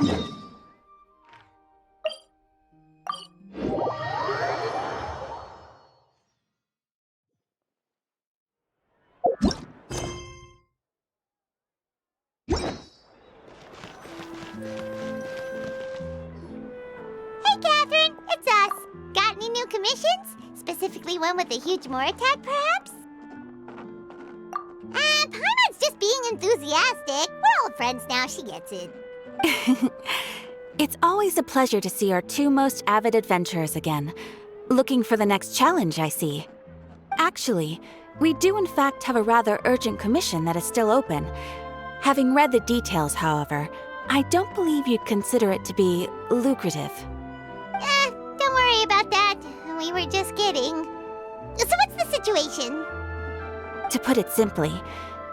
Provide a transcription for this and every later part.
Hey, Catherine, it's us. Got any new commissions? Specifically one with a huge more attack, perhaps? Paimon's just being enthusiastic. We're old friends now, she gets it. It's always a pleasure to see our two most avid adventurers again. Looking for the next challenge, I see. Actually, we do in fact have a rather urgent commission that is still open. Having read the details, however, I don't believe you'd consider it to be lucrative. Don't worry about that. We were just kidding. So what's the situation? To put it simply,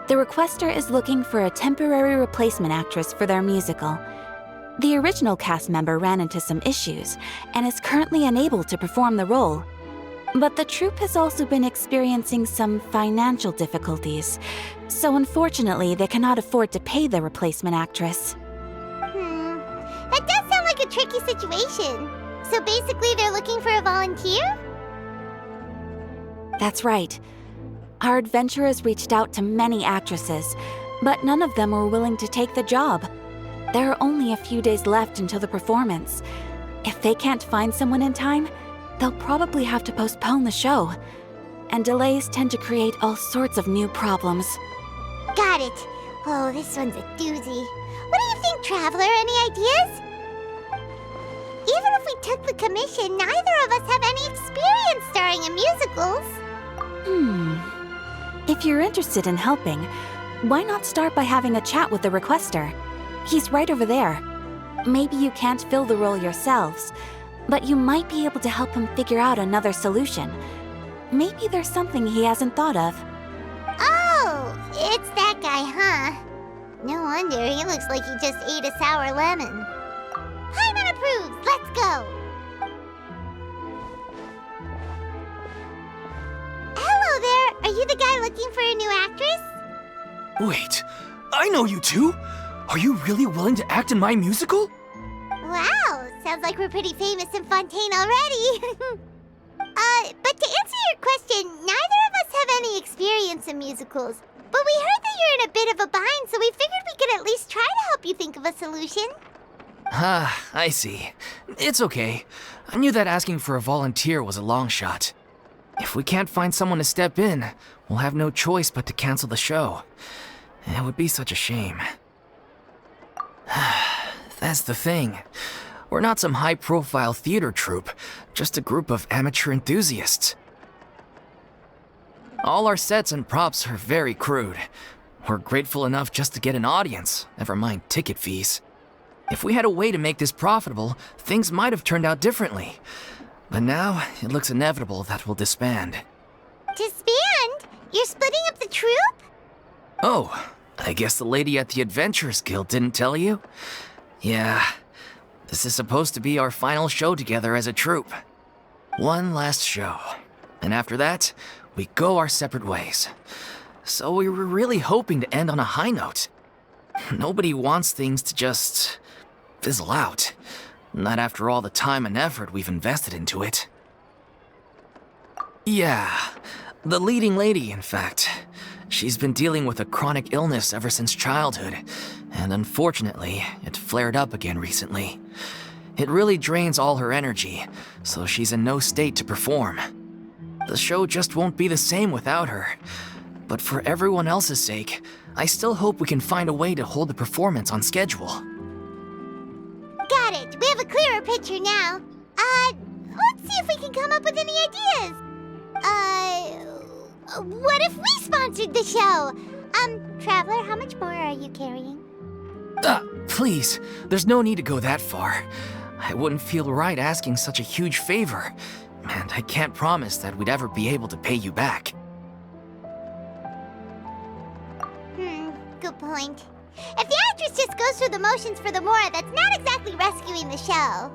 the requester is looking for a temporary replacement actress for their musical. The original cast member ran into some issues and is currently unable to perform the role. But the troupe has also been experiencing some financial difficulties, so unfortunately they cannot afford to pay the replacement actress. That does sound like a tricky situation. So basically they're looking for a volunteer? That's right. Our adventurers reached out to many actresses, but none of them were willing to take the job. There are only a few days left until the performance. If they can't find someone in time, they'll probably have to postpone the show. And delays tend to create all sorts of new problems. Got it. Oh, this one's a doozy. What do you think, Traveler? Any ideas? Even if we took the commission, neither of us have any experience starring in musicals. If you're interested in helping, why not start by having a chat with the requester? He's right over there. Maybe you can't fill the role yourselves, but you might be able to help him figure out another solution. Maybe there's something he hasn't thought of. Oh, it's that guy, huh? No wonder, he looks like he just ate a sour lemon. Paimon approves, let's go! Hello there, are you the guy looking for a new actress? Wait, I know you two! Are you really willing to act in my musical? Wow, sounds like we're pretty famous in Fontaine already. But to answer your question, neither of us have any experience in musicals. But we heard that you're in a bit of a bind, so we figured we could at least try to help you think of a solution. Ah, I see. It's okay. I knew that asking for a volunteer was a long shot. If we can't find someone to step in, we'll have no choice but to cancel the show. It would be such a shame. That's the thing. We're not some high-profile theater troupe, just a group of amateur enthusiasts. All our sets and props are very crude. We're grateful enough just to get an audience, never mind ticket fees. If we had a way to make this profitable, things might have turned out differently. But now, it looks inevitable that we'll disband. Disband? You're splitting up the troupe? Oh, I guess the lady at the Adventurers Guild didn't tell you? Yeah, this is supposed to be our final show together as a troupe. One last show. And after that, we go our separate ways. So we were really hoping to end on a high note. Nobody wants things to just fizzle out. Not after all the time and effort we've invested into it. Yeah, the leading lady, in fact. She's been dealing with a chronic illness ever since childhood, and unfortunately, it flared up again recently. It really drains all her energy, so she's in no state to perform. The show just won't be the same without her. But for everyone else's sake, I still hope we can find a way to hold the performance on schedule. Got it. We have a clearer picture now. Let's see if we can come up with any ideas. What if we sponsored the show? Traveler, how much more are you carrying? Please, there's no need to go that far. I wouldn't feel right asking such a huge favor, and I can't promise that we'd ever be able to pay you back. Good point. If the actress just goes through the motions for the more, that's not exactly rescuing the show.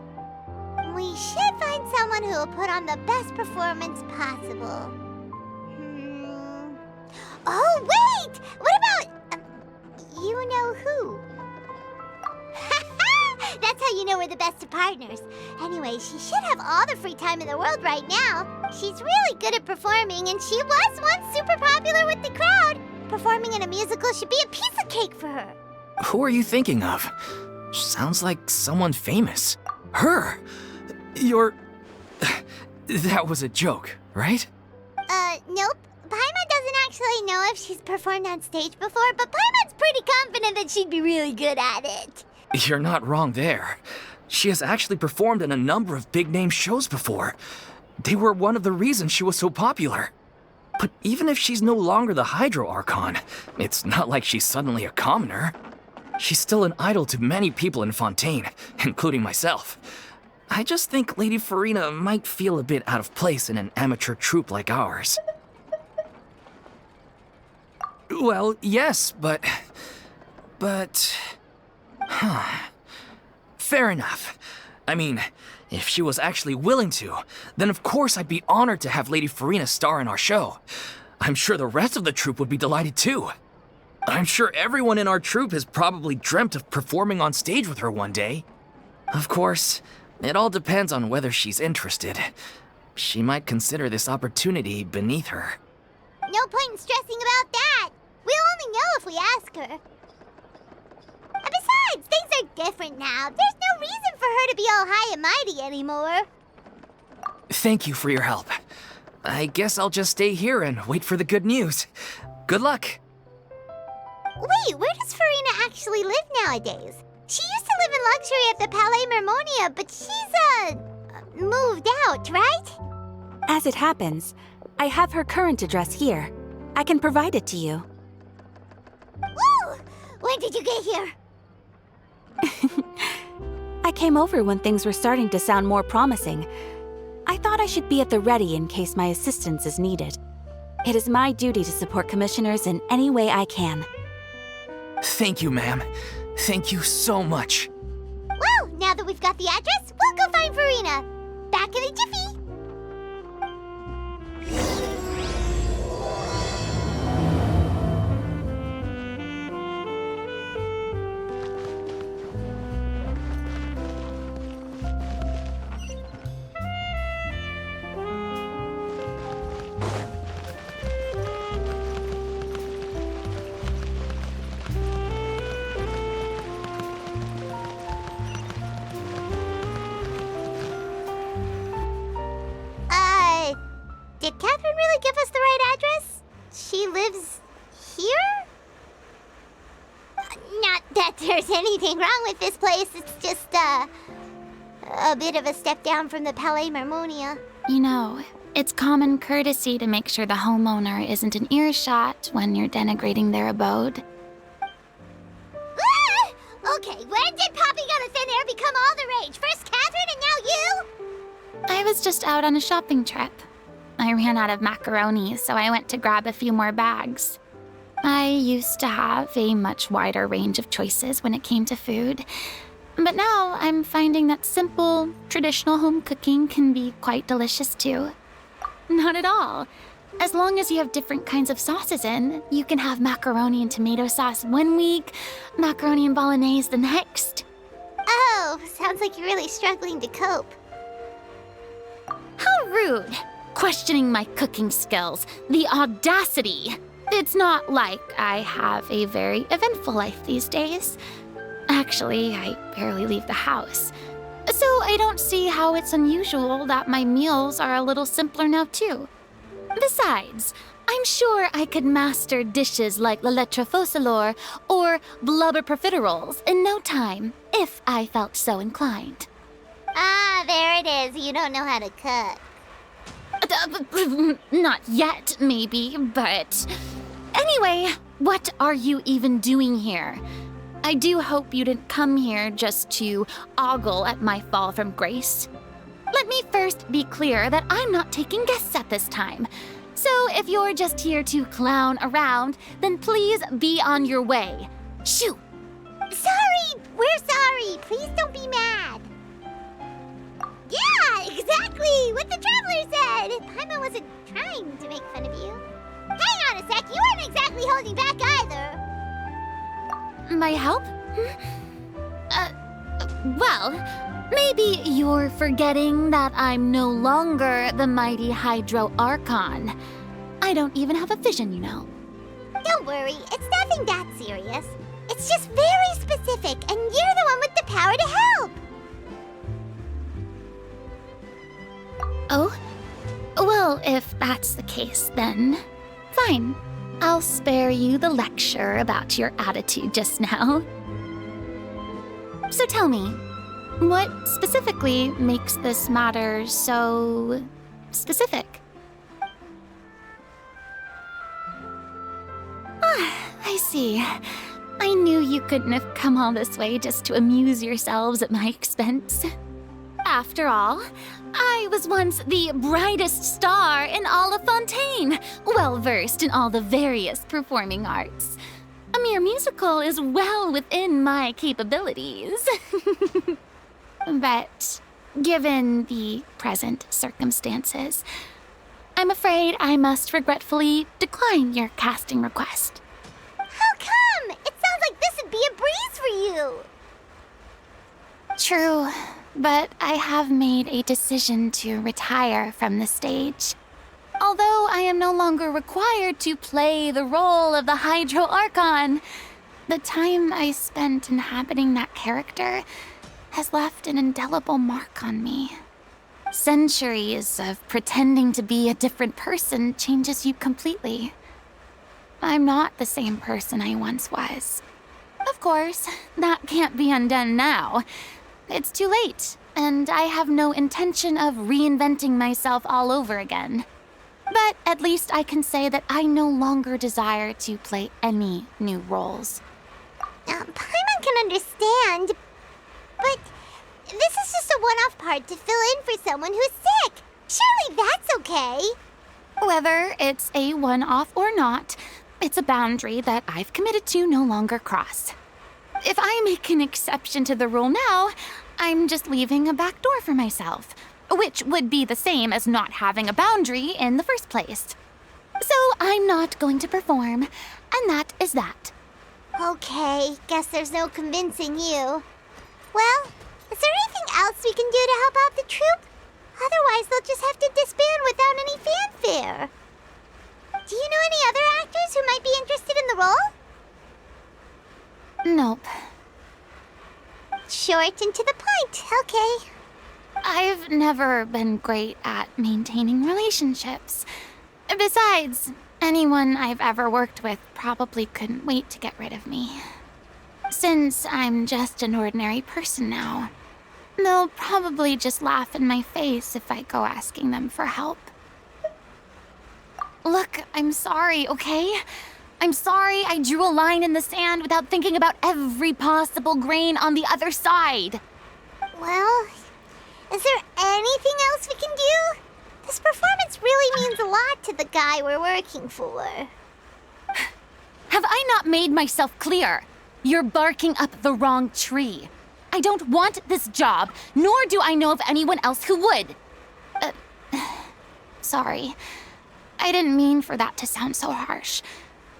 We should find someone who will put on the best performance possible. Oh, wait! What about... you know who? Furina were the best of partners. Anyway, she should have all the free time in the world right now. She's really good at performing, and she was once super popular with the crowd. Performing in a musical should be a piece of cake for her. Who are you thinking of? Sounds like someone famous. Her! You're... That was a joke, right? Nope. Paimon doesn't actually know if she's performed on stage before, but Paimon's pretty confident that she'd be really good at it. You're not wrong there. She has actually performed in a number of big-name shows before. They were one of the reasons she was so popular. But even if she's no longer the Hydro Archon, it's not like she's suddenly a commoner. She's still an idol to many people in Fontaine, including myself. I just think Lady Furina might feel a bit out of place in an amateur troupe like ours. Well, yes, but... Fair enough. I mean, if she was actually willing to, then of course I'd be honored to have Lady Furina star in our show. I'm sure the rest of the troupe would be delighted too. I'm sure everyone in our troupe has probably dreamt of performing on stage with her one day. Of course, it all depends on whether she's interested. She might consider this opportunity beneath her. No point in stressing about that. We'll only know if we ask her. And besides, things are different now. There's no reason for her to be all high and mighty anymore. Thank you for your help. I guess I'll just stay here and wait for the good news. Good luck. Wait, where does Furina actually live nowadays? She used to live in luxury at the Palais Mermonia, but she's, moved out, right? As it happens, I have her current address here. I can provide it to you. Woo! When did you get here? I came over when things were starting to sound more promising. I thought I should be at the ready in case my assistance is needed. It is my duty to support commissioners in any way I can. Thank you, ma'am. Thank you so much. Well, now that we've got the address, we'll go find Furina. Back in a jiffy. Did Catherine really give us the right address? She lives here? Not that there's anything wrong with this place. It's just, a bit of a step down from the Palais Mermonia. You know, it's common courtesy to make sure the homeowner isn't in earshot when you're denigrating their abode. Ah! Okay, when did popping out of thin air become all the rage? First Catherine and now you? I was just out on a shopping trip. I ran out of macaroni, so I went to grab a few more bags. I used to have a much wider range of choices when it came to food, but now I'm finding that simple, traditional home cooking can be quite delicious too. Not at all. As long as you have different kinds of sauces in, you can have macaroni and tomato sauce one week, macaroni and bolognese the next. Oh, sounds like you're really struggling to cope. How rude! Questioning my cooking skills, the audacity! It's not like I have a very eventful life these days. Actually, I barely leave the house. So I don't see how it's unusual that my meals are a little simpler now too. Besides, I'm sure I could master dishes like la lettre focilor or blubber profiteroles in no time, if I felt so inclined. Ah, there it is. You don't know how to cook. Not yet, maybe, but... Anyway, what are you even doing here? I do hope you didn't come here just to ogle at my fall from grace. Let me first be clear that I'm not taking guests at this time. So if you're just here to clown around, then please be on your way. Shoo! Sorry! We're sorry! Please don't be mad! Yeah, exactly! What the Traveler said! Paimon wasn't trying to make fun of you. Hang on a sec, you weren't exactly holding back either. My help? Well, maybe you're forgetting that I'm no longer the mighty Hydro Archon. I don't even have a vision, you know. Don't worry, it's nothing that serious. It's just very specific, and you're the one with the power to help. Oh? Well, if that's the case, then fine. I'll spare you the lecture about your attitude just now. So tell me, what specifically makes this matter so specific? I see. I knew you couldn't have come all this way just to amuse yourselves at my expense. After all, I was once the brightest star in all of Fontaine, well-versed in all the various performing arts. A mere musical is well within my capabilities. But given the present circumstances, I'm afraid I must regretfully decline your casting request. How come? It sounds like this would be a breeze for you. True, but I have made a decision to retire from the stage. Although I am no longer required to play the role of the Hydro Archon, the time I spent inhabiting that character has left an indelible mark on me. Centuries of pretending to be a different person changes you completely. I'm not the same person I once was. Of course, that can't be undone now. It's too late, and I have no intention of reinventing myself all over again. But at least I can say that I no longer desire to play any new roles. Paimon can understand, but this is just a one-off part to fill in for someone who's sick. Surely that's okay. Whether it's a one-off or not, it's a boundary that I've committed to no longer cross. If I make an exception to the rule now, I'm just leaving a back door for myself, which would be the same as not having a boundary in the first place. So I'm not going to perform, and that is that. Okay, guess there's no convincing you. Well, is there anything else we can do to help out the troupe? Otherwise, they'll just have to disband without any fanfare. Do you know any other actors who might be interested in the role? Nope. Short and to the point, okay. I've never been great at maintaining relationships. Besides, anyone I've ever worked with probably couldn't wait to get rid of me. Since I'm just an ordinary person now, they'll probably just laugh in my face if I go asking them for help. Look, I'm sorry, okay? I'm sorry I drew a line in the sand without thinking about every possible grain on the other side. Well, is there anything else we can do? This performance really means a lot to the guy we're working for. Have I not made myself clear? You're barking up the wrong tree. I don't want this job, nor do I know of anyone else who would. Sorry. I didn't mean for that to sound so harsh.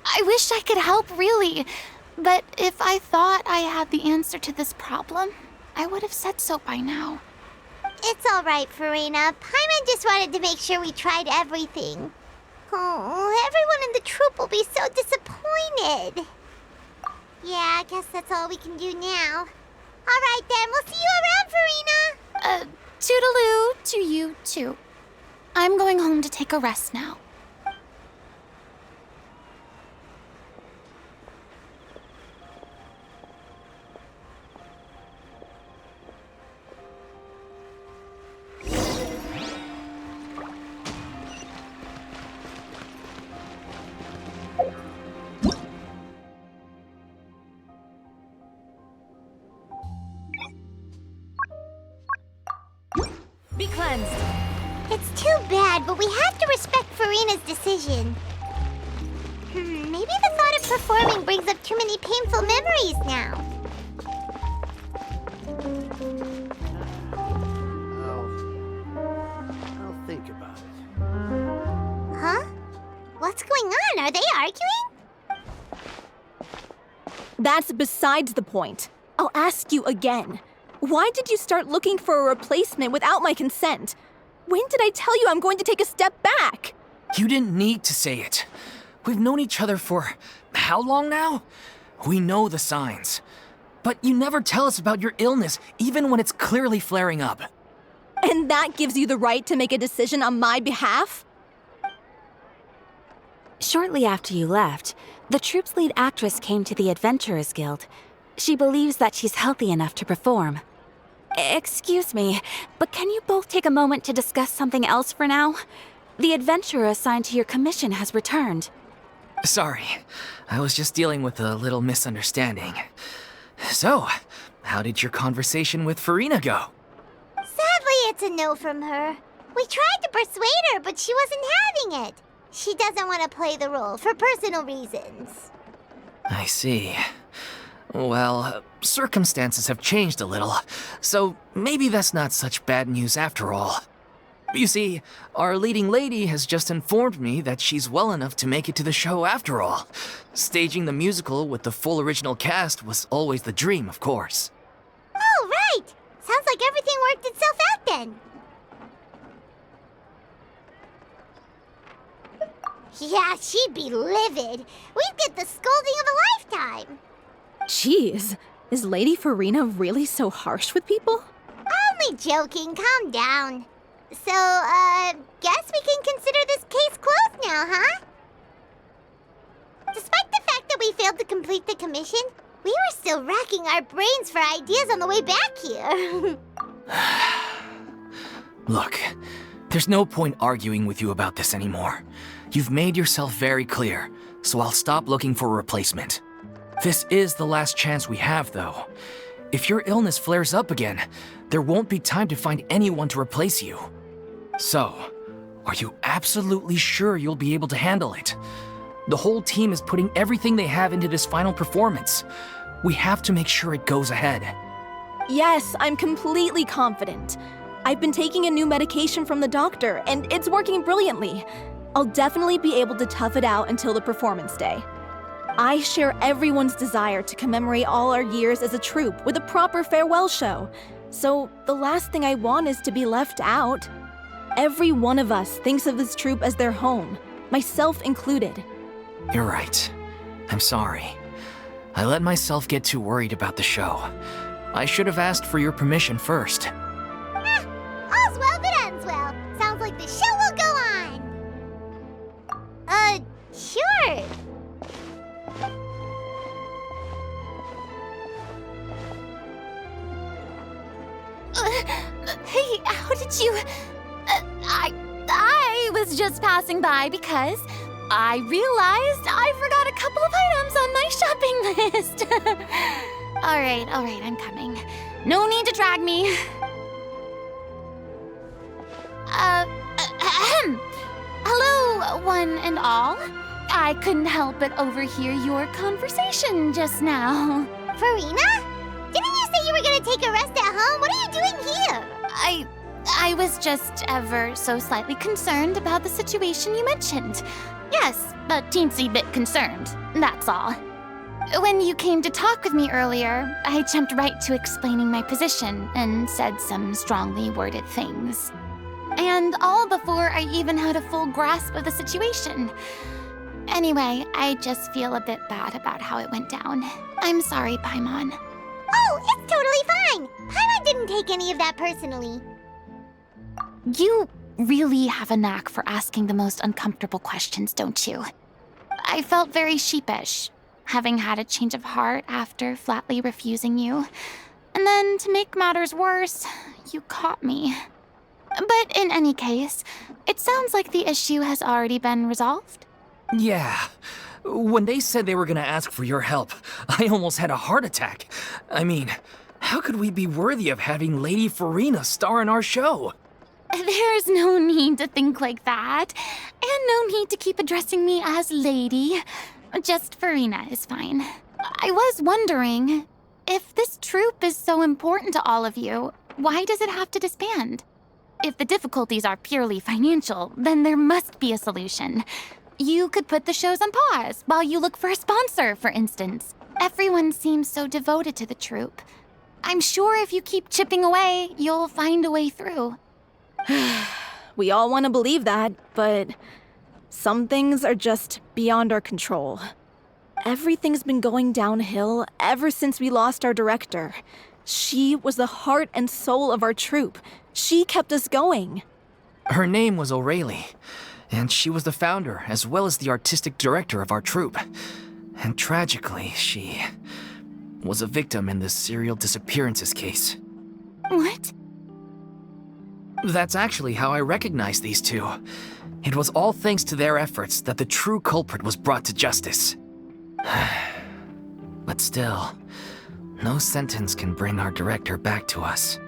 I wish I could help, really. But if I thought I had the answer to this problem, I would have said so by now. It's all right, Furina. Paimon just wanted to make sure we tried everything. Oh, everyone in the troupe will be so disappointed. Yeah, I guess that's all we can do now. All right, then. We'll see you around, Furina. Toodaloo to you, too. I'm going home to take a rest now. Be cleansed. It's too bad, but we have to respect Furina's decision. Maybe the thought of performing brings up too many painful memories now. I'll think about it. Huh? What's going on? Are they arguing? That's besides the point. I'll ask you again. Why did you start looking for a replacement without my consent? When did I tell you I'm going to take a step back? You didn't need to say it. We've known each other for how long now? We know the signs. But you never tell us about your illness, even when it's clearly flaring up. And that gives you the right to make a decision on my behalf? Shortly after you left, the troupe's lead actress came to the Adventurers Guild. She believes that she's healthy enough to perform. Excuse me, but can you both take a moment to discuss something else for now? The adventurer assigned to your commission has returned. Sorry, I was just dealing with a little misunderstanding. So, how did your conversation with Furina go? Sadly, it's a no from her. We tried to persuade her, but she wasn't having it. She doesn't want to play the role for personal reasons. I see. Well, circumstances have changed a little, so maybe that's not such bad news after all. You see, our leading lady has just informed me that she's well enough to make it to the show after all. Staging the musical with the full original cast was always the dream, of course. Oh, right! Sounds like everything worked itself out then. Yeah, she'd be livid. We'd get the scolding of a lifetime. Jeez, is Lady Furina really so harsh with people? Only joking, calm down. So, guess we can consider this case closed now, huh? Despite the fact that we failed to complete the commission, we were still racking our brains for ideas on the way back here. Look, there's no point arguing with you about this anymore. You've made yourself very clear, so I'll stop looking for a replacement. This is the last chance we have, though. If your illness flares up again, there won't be time to find anyone to replace you. So, are you absolutely sure you'll be able to handle it? The whole team is putting everything they have into this final performance. We have to make sure it goes ahead. Yes, I'm completely confident. I've been taking a new medication from the doctor, and it's working brilliantly. I'll definitely be able to tough it out until the performance day. I share everyone's desire to commemorate all our years as a troupe with a proper farewell show. So the last thing I want is to be left out. Every one of us thinks of this troupe as their home, myself included. You're right. I'm sorry. I let myself get too worried about the show. I should have asked for your permission first. All's well that ends well. Sounds like the show will go on. Sure. Hey, how did you... I was just passing by because I realized I forgot a couple of items on my shopping list. All right, I'm coming. No need to drag me. Hello, one and all. I couldn't help but overhear your conversation just now. Furina? Didn't you say you were gonna take a rest at home? What are you doing here? I was just ever so slightly concerned about the situation you mentioned. Yes, a teensy bit concerned, that's all. When you came to talk with me earlier, I jumped right to explaining my position and said some strongly worded things. And all before I even had a full grasp of the situation. Anyway, I just feel a bit bad about how it went down. I'm sorry, Paimon. Oh, it's totally fine. Paimon didn't take any of that personally. You really have a knack for asking the most uncomfortable questions, don't you? I felt very sheepish, having had a change of heart after flatly refusing you. And then, to make matters worse, you caught me. But in any case, it sounds like the issue has already been resolved. Yeah. When they said they were gonna ask for your help, I almost had a heart attack. I mean, how could we be worthy of having Lady Furina star in our show? There's no need to think like that, and no need to keep addressing me as lady. Just Furina is fine. I was wondering, if this troupe is so important to all of you, why does it have to disband? If the difficulties are purely financial, then there must be a solution. You could put the shows on pause while you look for a sponsor, for instance. Everyone seems so devoted to the troupe. I'm sure if you keep chipping away, you'll find a way through. We all want to believe that, but some things are just beyond our control. Everything's been going downhill ever since we lost our director. She was the heart and soul of our troupe. She kept us going. Her name was O'Reilly, and she was the founder as well as the artistic director of our troupe. And tragically, she was a victim in this serial disappearances case. What? That's actually how I recognized these two. It was all thanks to their efforts that the true culprit was brought to justice. But still, no sentence can bring our director back to us.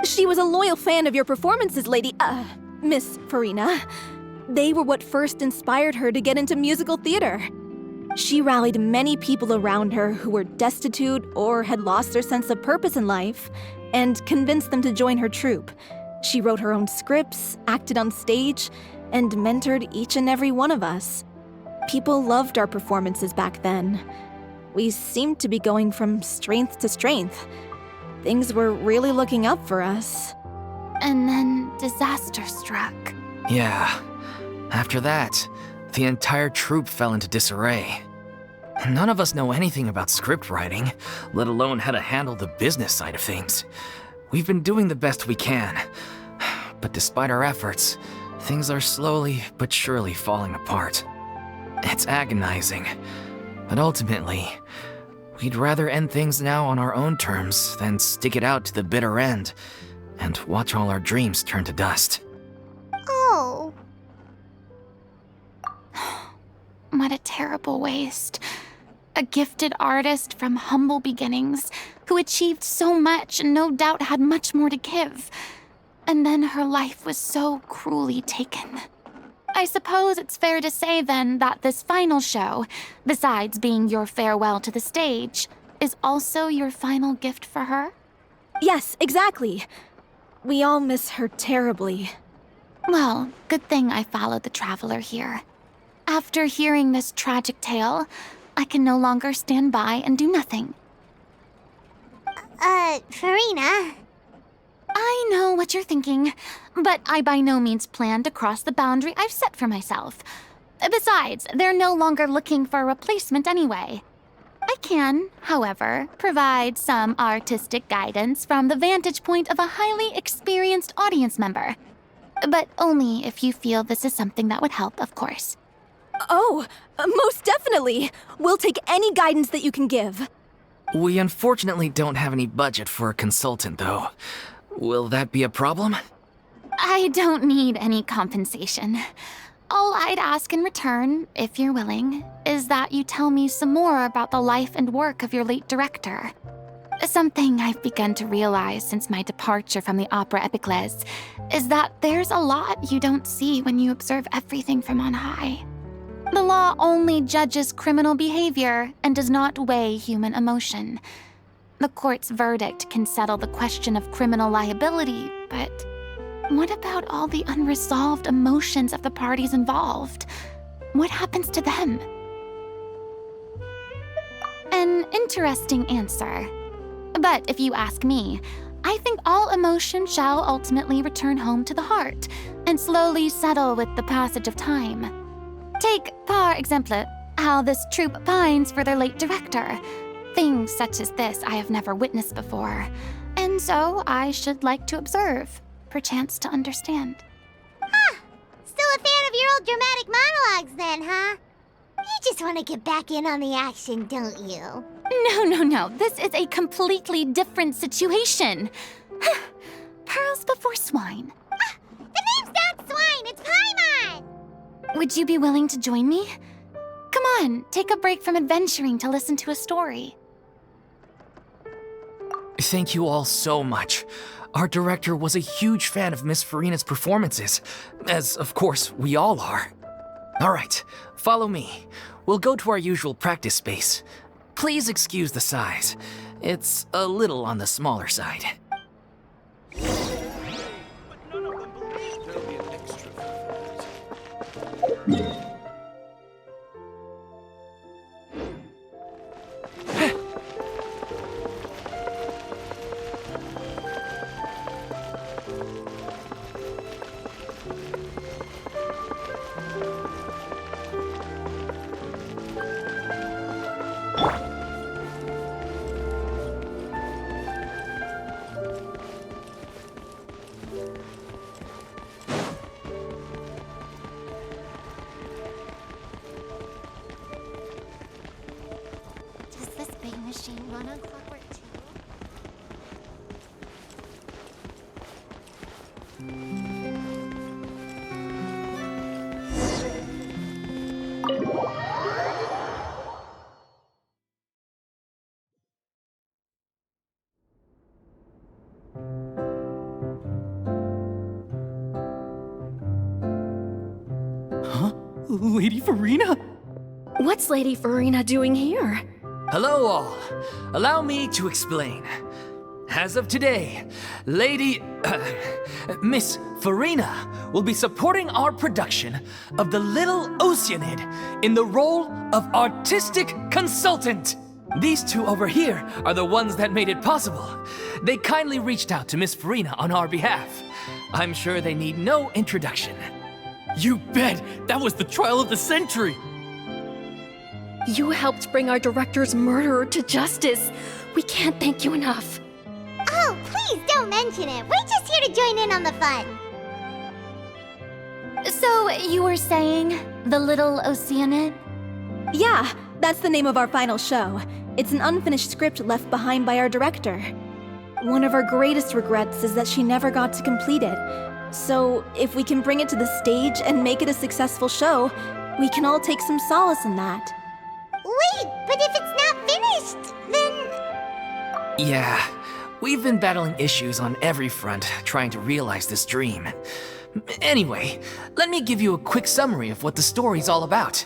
She was a loyal fan of your performances, Miss Furina. They were what first inspired her to get into musical theater. She rallied many people around her who were destitute or had lost their sense of purpose in life, and convinced them to join her troupe. She wrote her own scripts, acted on stage, and mentored each and every one of us. People loved our performances back then. We seemed to be going from strength to strength. Things were really looking up for us. And then disaster struck. Yeah. After that, the entire troupe fell into disarray. None of us know anything about script writing, let alone how to handle the business side of things. We've been doing the best we can. But despite our efforts, things are slowly but surely falling apart. It's agonizing. But ultimately, we'd rather end things now on our own terms than stick it out to the bitter end and watch all our dreams turn to dust. Oh. What a terrible waste. A gifted artist from humble beginnings who achieved so much and no doubt had much more to give. And then her life was so cruelly taken. I suppose it's fair to say then that this final show, besides being your farewell to the stage, is also your final gift for her? Yes, exactly. We all miss her terribly. Well, good thing I followed the traveler here. After hearing this tragic tale, I can no longer stand by and do nothing. Furina. I know what you're thinking, but I by no means plan to cross the boundary I've set for myself. Besides, they're no longer looking for a replacement anyway. I can, however, provide some artistic guidance from the vantage point of a highly experienced audience member. But only if you feel this is something that would help, of course. Oh, most definitely. We'll take any guidance that you can give. We unfortunately don't have any budget for a consultant, though. Will that be a problem? I don't need any compensation. All I'd ask in return, if you're willing, is that you tell me some more about the life and work of your late director. Something I've begun to realize since my departure from the Opera Epiclese is that there's a lot you don't see when you observe everything from on high. The law only judges criminal behavior and does not weigh human emotion. The court's verdict can settle the question of criminal liability, but what about all the unresolved emotions of the parties involved? What happens to them? An interesting answer. But if you ask me, I think all emotion shall ultimately return home to the heart and slowly settle with the passage of time. Take, par exemple, how this troupe pines for their late director. Things such as this I have never witnessed before, and so I should like to observe, perchance to understand. Huh. Still a fan of your old dramatic monologues then, huh? You just want to get back in on the action, don't you? No. This is a completely different situation. Pearls before swine. The name's not Swine, it's Paimon! Would you be willing to join me? Come on, take a break from adventuring to listen to a story. Thank you all so much. Our director was a huge fan of Miss Furina's performances, as of course we all are. All right, follow me. We'll go to our usual practice space. Please excuse the size. It's a little on the smaller side. But none of them believe there'll be an extra for that. Lady Furina? What's Lady Furina doing here? Hello all. Allow me to explain. As of today, Miss Furina will be supporting our production of The Little Oceanid in the role of artistic consultant. These two over here are the ones that made it possible. They kindly reached out to Miss Furina on our behalf. I'm sure they need no introduction. You bet! That was the trial of the century! You helped bring our director's murderer to justice. We can't thank you enough. Oh, please don't mention it. We're just here to join in on the fun. So, you were saying The Little Oceanid? Yeah, that's the name of our final show. It's an unfinished script left behind by our director. One of our greatest regrets is that she never got to complete it. So, if we can bring it to the stage and make it a successful show, we can all take some solace in that. Wait, but if it's not finished, then... Yeah, we've been battling issues on every front trying to realize this dream. Anyway, let me give you a quick summary of what the story's all about.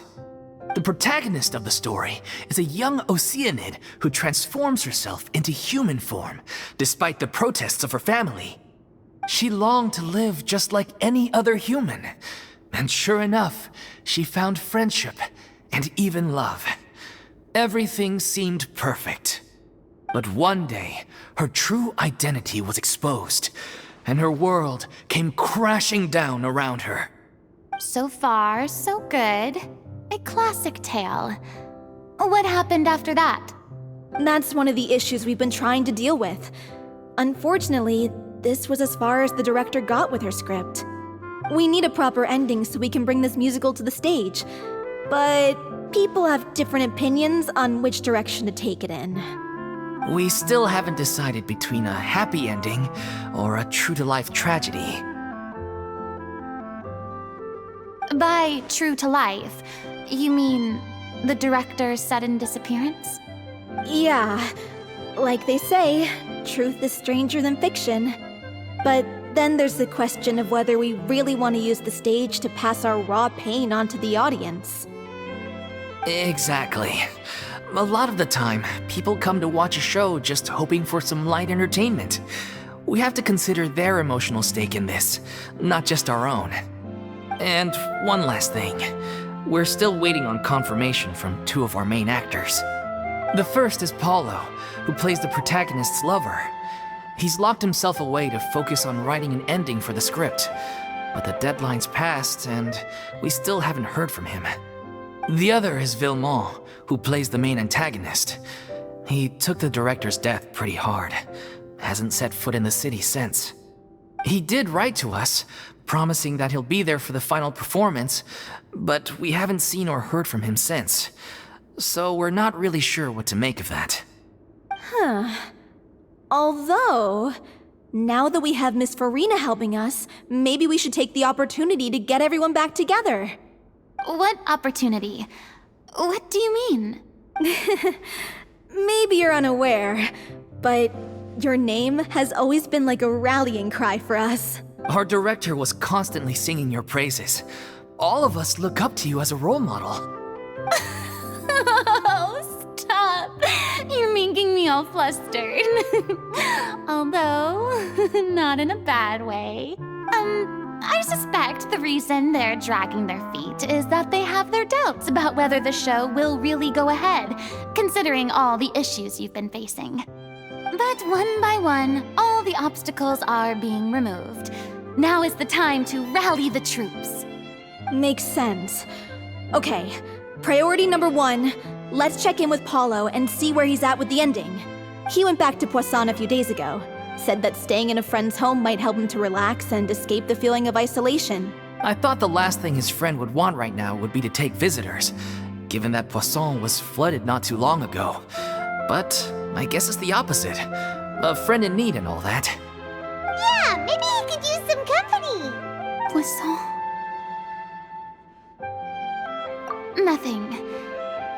The protagonist of the story is a young Oceanid who transforms herself into human form, despite the protests of her family. She longed to live just like any other human. And sure enough, she found friendship and even love. Everything seemed perfect. But one day, her true identity was exposed, and her world came crashing down around her. So far, so good. A classic tale. What happened after that? That's one of the issues we've been trying to deal with. Unfortunately, this was as far as the director got with her script. We need a proper ending so we can bring this musical to the stage. But people have different opinions on which direction to take it in. We still haven't decided between a happy ending or a true-to-life tragedy. By true to life, you mean the director's sudden disappearance? Yeah, like they say, truth is stranger than fiction. But then there's the question of whether we really want to use the stage to pass our raw pain onto the audience. Exactly. A lot of the time, people come to watch a show just hoping for some light entertainment. We have to consider their emotional stake in this, not just our own. And one last thing. We're still waiting on confirmation from two of our main actors. The first is Paulo, who plays the protagonist's lover. He's locked himself away to focus on writing an ending for the script, but the deadline's passed and we still haven't heard from him. The other is Villemont, who plays the main antagonist. He took the director's death pretty hard. Hasn't set foot in the city since. He did write to us, promising that he'll be there for the final performance, but we haven't seen or heard from him since. So we're not really sure what to make of that. Although, now that we have Miss Furina helping us, maybe we should take the opportunity to get everyone back together. What opportunity? What do you mean? Maybe you're unaware, but your name has always been like a rallying cry for us. Our director was constantly singing your praises. All of us look up to you as a role model. Oh, stop! You're making me all flustered. Although, not in a bad way. I suspect the reason they're dragging their feet is that they have their doubts about whether the show will really go ahead, considering all the issues you've been facing. But one by one, all the obstacles are being removed. Now is the time to rally the troops. Makes sense. Okay, priority number 1, let's check in with Paulo and see where he's at with the ending. He went back to Poisson a few days ago. Said that staying in a friend's home might help him to relax and escape the feeling of isolation. I thought the last thing his friend would want right now would be to take visitors, given that Poisson was flooded not too long ago. But I guess it's the opposite. A friend in need and all that. Yeah, maybe he could use some company. Poisson? Nothing.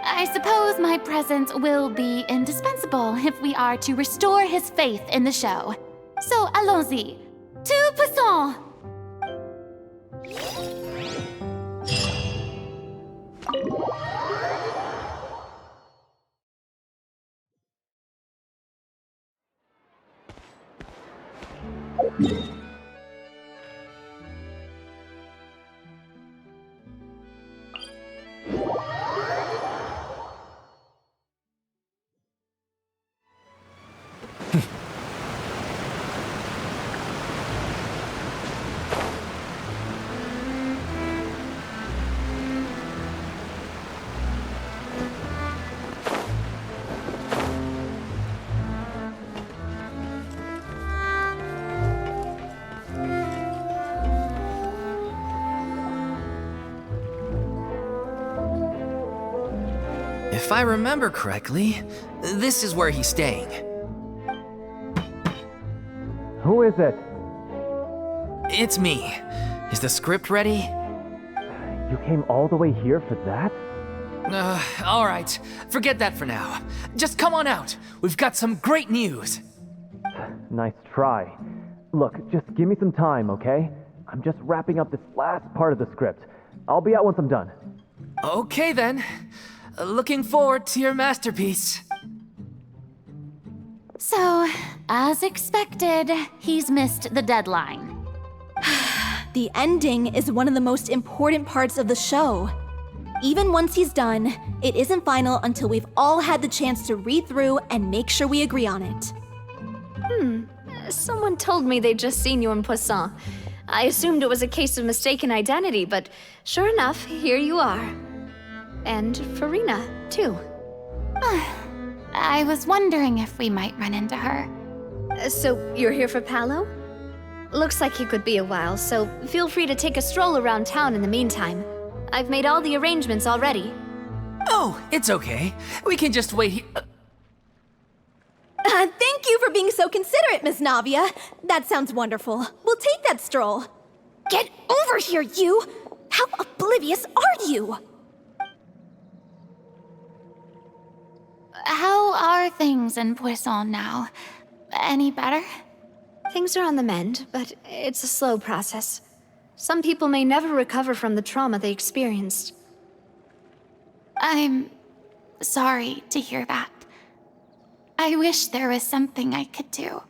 I suppose my presence will be indispensable if we are to restore his faith in the show. So allons-y. To Poisson! If I remember correctly, this is where he's staying. Who is it? It's me. Is the script ready? You came all the way here for that? All right. Forget that for now. Just come on out. We've got some great news. Nice try. Look, just give me some time, okay? I'm just wrapping up this last part of the script. I'll be out once I'm done. Okay then. Looking forward to your masterpiece. So, as expected, he's missed the deadline. The ending is one of the most important parts of the show. Even once he's done, it isn't final until we've all had the chance to read through and make sure we agree on it. Someone told me they'd just seen you in Poisson. I assumed it was a case of mistaken identity, but sure enough, here you are. And Furina, too. I was wondering if we might run into her. So you're here for Paolo? Looks like you could be a while, so feel free to take a stroll around town in the meantime. I've made all the arrangements already. Oh, it's okay. We can just wait here. Thank you for being so considerate, Miss Navia. That sounds wonderful. We'll take that stroll. Get over here, you! How oblivious are you? How are things in Poisson now? Any better? Things are on the mend, but it's a slow process. Some people may never recover from the trauma they experienced. I'm sorry to hear that. I wish there was something I could do.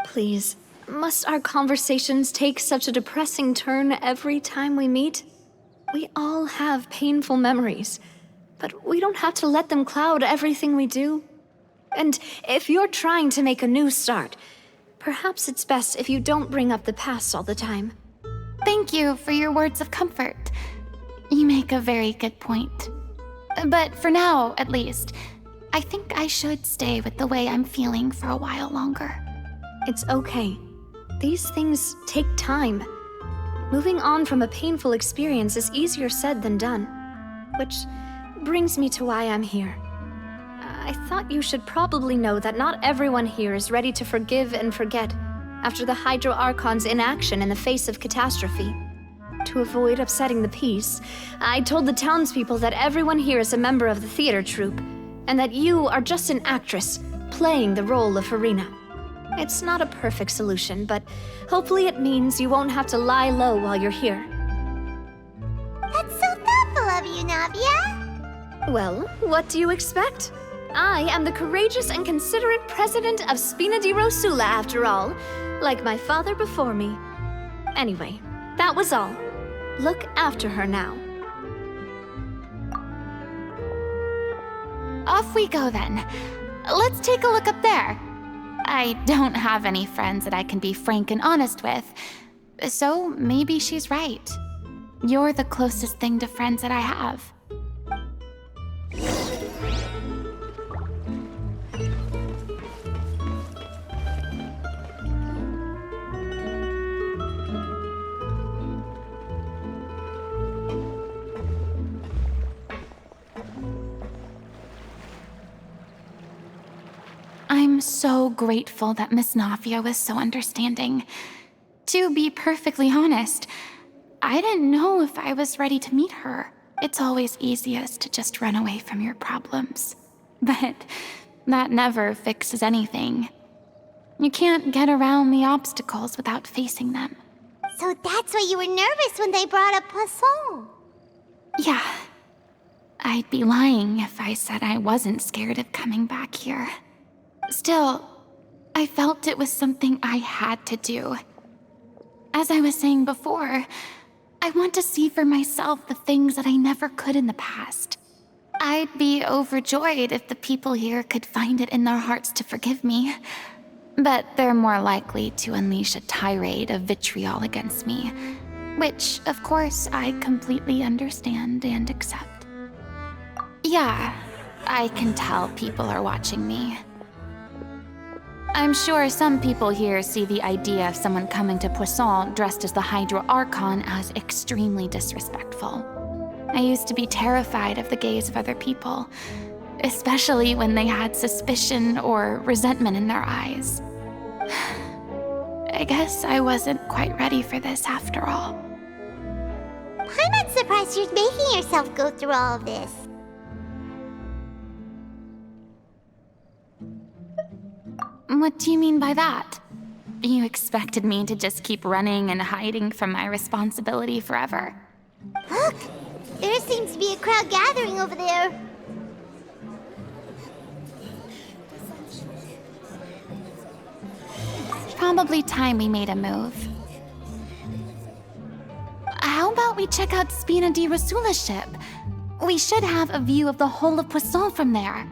Please, must our conversations take such a depressing turn every time we meet? We all have painful memories, but we don't have to let them cloud everything we do. And if you're trying to make a new start, perhaps it's best if you don't bring up the past all the time. Thank you for your words of comfort. You make a very good point. But for now, at least, I think I should stay with the way I'm feeling for a while longer. It's okay. These things take time. Moving on from a painful experience is easier said than done. Which brings me to why I'm here. I thought you should probably know that not everyone here is ready to forgive and forget after the Hydro Archon's inaction in the face of catastrophe. To avoid upsetting the peace, I told the townspeople that everyone here is a member of the theater troupe, and that you are just an actress playing the role of Furina. It's not a perfect solution, but hopefully it means you won't have to lie low while you're here. That's so thoughtful of you, Navia. Well, what do you expect? I am the courageous and considerate president of Spina di Rosula, after all, like my father before me. Anyway, that was all. Look after her now. Off we go then. Let's take a look up there. I don't have any friends that I can be frank and honest with, so maybe she's right. You're the closest thing to friends that I have. I'm so grateful that Miss Navia was so understanding. To be perfectly honest, I didn't know if I was ready to meet her. It's always easiest to just run away from your problems. But that never fixes anything. You can't get around the obstacles without facing them. So that's why you were nervous when they brought up Poisson. Yeah. I'd be lying if I said I wasn't scared of coming back here. Still, I felt it was something I had to do. As I was saying before, I want to see for myself the things that I never could in the past. I'd be overjoyed if the people here could find it in their hearts to forgive me. But they're more likely to unleash a tirade of vitriol against me, which, of course, I completely understand and accept. Yeah, I can tell people are watching me. I'm sure some people here see the idea of someone coming to Poisson dressed as the Hydra Archon as extremely disrespectful. I used to be terrified of the gaze of other people, especially when they had suspicion or resentment in their eyes. I guess I wasn't quite ready for this after all. I'm not surprised you're making yourself go through all of this. What do you mean by that? You expected me to just keep running and hiding from my responsibility forever? Look! There seems to be a crowd gathering over there. Probably time we made a move. How about we check out Spina di Rosula's ship? We should have a view of the whole of Poisson from there.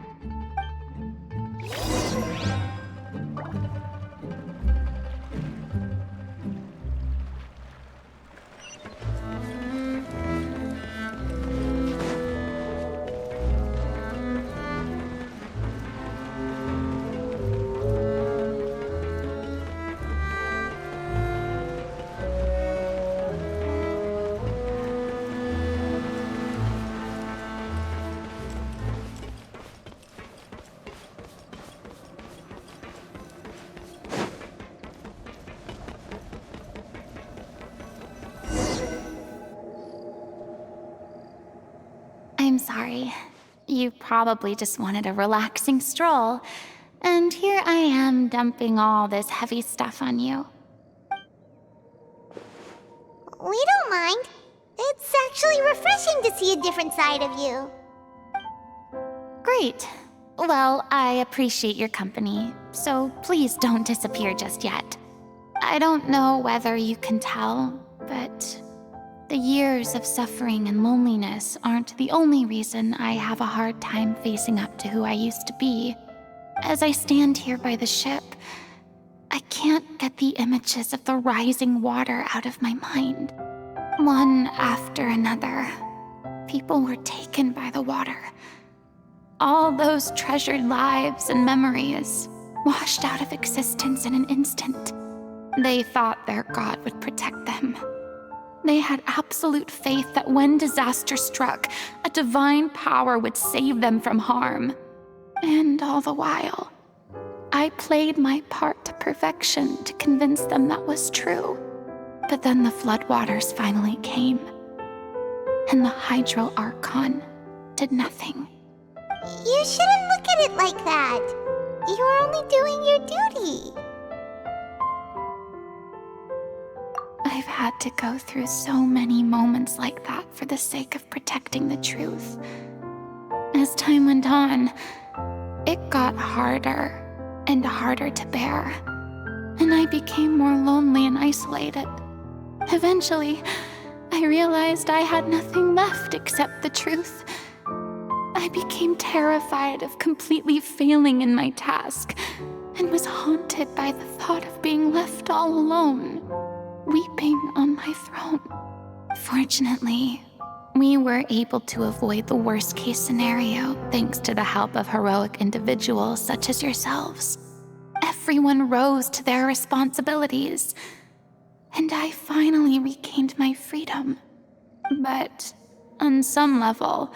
I'm sorry. You probably just wanted a relaxing stroll, and here I am dumping all this heavy stuff on you. We don't mind. It's actually refreshing to see a different side of you. Great. Well, I appreciate your company, so please don't disappear just yet. I don't know whether you can tell, but the years of suffering and loneliness aren't the only reason I have a hard time facing up to who I used to be. As I stand here by the ship, I can't get the images of the rising water out of my mind. One after another, people were taken by the water. All those treasured lives and memories washed out of existence in an instant. They thought their God would protect them. They had absolute faith that when disaster struck, a divine power would save them from harm. And all the while, I played my part to perfection to convince them that was true. But then the floodwaters finally came, and the Hydro Archon did nothing. You shouldn't look at it like that. You are only doing your duty. I've had to go through so many moments like that for the sake of protecting the truth. As time went on, it got harder and harder to bear, and I became more lonely and isolated. Eventually, I realized I had nothing left except the truth. I became terrified of completely failing in my task, and was haunted by the thought of being left all alone, weeping on my throne. Fortunately, we were able to avoid the worst-case scenario thanks to the help of heroic individuals such as yourselves. Everyone rose to their responsibilities, and I finally regained my freedom. But on some level,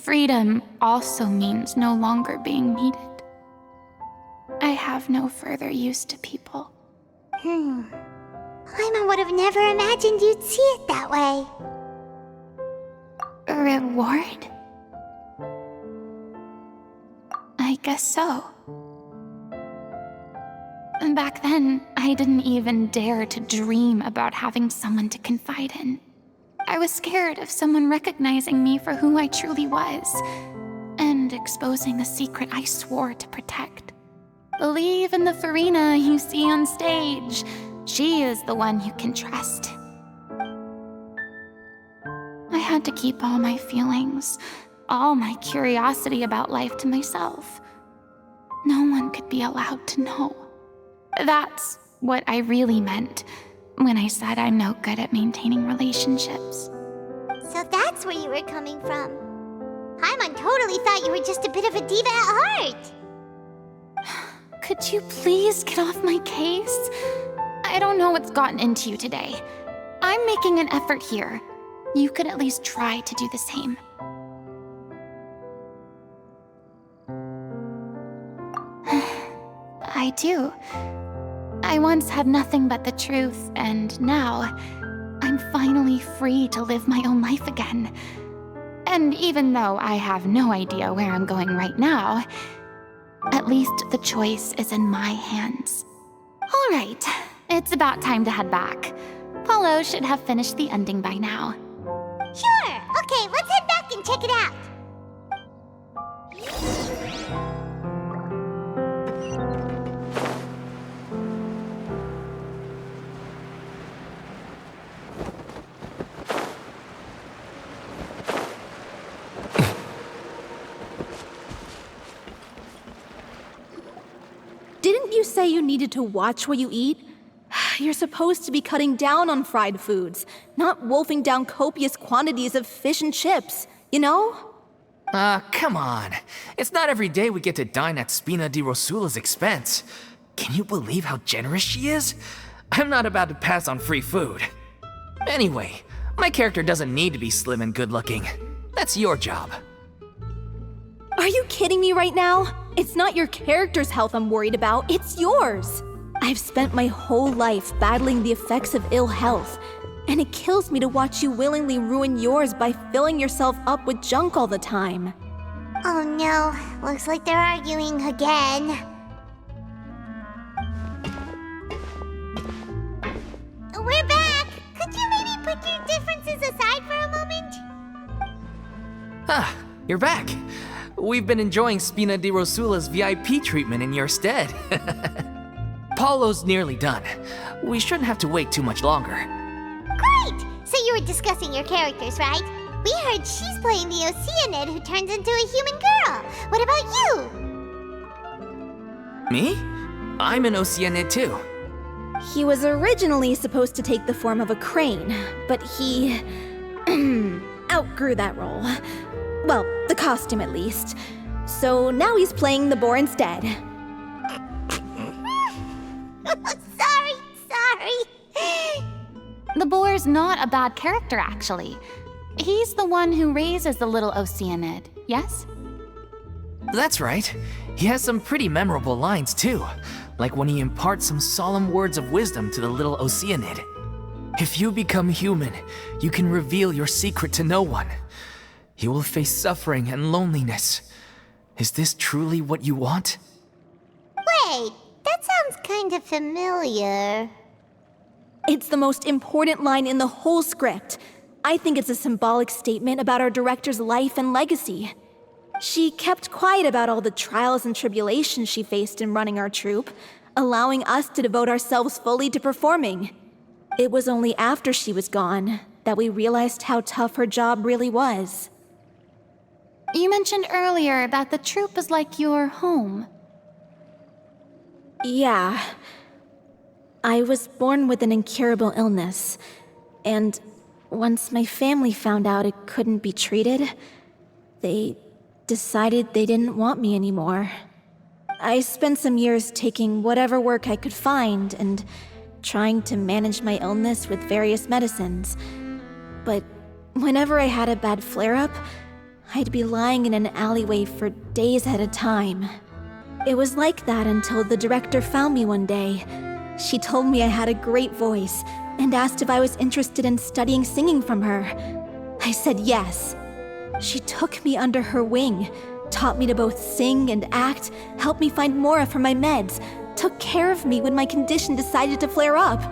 freedom also means no longer being needed. I have no further use to people. Paimon would have never imagined you'd see it that way. A reward? I guess so. And back then, I didn't even dare to dream about having someone to confide in. I I was scared of someone recognizing me for who I truly was and exposing a secret I swore to protect. Believe in the Furina you see on stage. She is the one you can trust. I had to keep all my feelings, all my curiosity about life to myself. No one could be allowed to know. That's what I really meant when I said I'm no good at maintaining relationships. So that's where you were coming from. Paimon totally thought you were just a bit of a diva at heart. Could you please get off my case? I don't know what's gotten into you today. I'm making an effort here. You could at least try to do the same. I do. I once had nothing but the truth, and now I'm finally free to live my own life again. And even though I have no idea where I'm going right now, at least the choice is in my hands. All right, it's about time to head back. Paulo should have finished the ending by now. Sure. Okay, let's head back and check it out. Didn't you say you needed to watch what you eat? You're supposed to be cutting down on fried foods, not wolfing down copious quantities of fish and chips, you know? Come on. It's not every day we get to dine at Spina di Rosula's expense. Can you believe how generous she is? I'm not about to pass on free food. Anyway, my character doesn't need to be slim and good-looking. That's your job. Are you kidding me right now? It's not your character's health I'm worried about, it's yours. I've spent my whole life battling the effects of ill health, and it kills me to watch you willingly ruin yours by filling yourself up with junk all the time. Oh no, looks like they're arguing again. We're back! Could you maybe put your differences aside for a moment? Ah, you're back. We've been enjoying Spina di Rosula's VIP treatment in your stead. Paulo's nearly done. We shouldn't have to wait too much longer. Great! So you were discussing your characters, right? We heard she's playing the Oceanid who turns into a human girl. What about you? Me? I'm an Oceanid too. He was originally supposed to take the form of a crane, but he outgrew that role. Well, the costume at least. So now he's playing the boar instead. Sorry. The boar's not a bad character, actually. He's the one who raises the little Oceanid, yes? That's right. He has some pretty memorable lines too, like when he imparts some solemn words of wisdom to the little Oceanid. If you become human, you can reveal your secret to no one. You will face suffering and loneliness. Is this truly what you want? Wait, that sounds kind of familiar. It's the most important line in the whole script. I think it's a symbolic statement about our director's life and legacy. She kept quiet about all the trials and tribulations she faced in running our troupe, allowing us to devote ourselves fully to performing. It was only after she was gone that we realized how tough her job really was. You mentioned earlier that the troupe is like your home. Yeah. I was born with an incurable illness, and once my family found out it couldn't be treated, they decided they didn't want me anymore. I spent some years taking whatever work I could find and trying to manage my illness with various medicines. But whenever I had a bad flare-up, I'd be lying in an alleyway for days at a time. It was like that until the director found me one day. She told me I had a great voice and asked if I was interested in studying singing from her. I said yes. She took me under her wing, taught me to both sing and act, helped me find Mora for my meds, took care of me when my condition decided to flare up.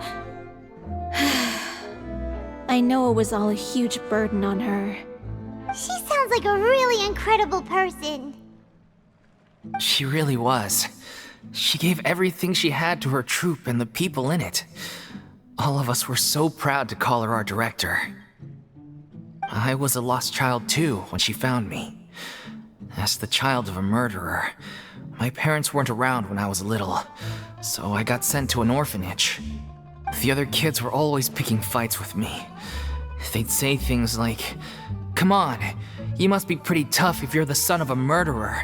I know it was all a huge burden on her. She sounds like a really incredible person. She really was. She gave everything she had to her troupe and the people in it. All of us were so proud to call her our director. I was a lost child too when she found me. As the child of a murderer, my parents weren't around when I was little, so I got sent to an orphanage. The other kids were always picking fights with me. They'd say things like, "Come on, you must be pretty tough if you're the son of a murderer."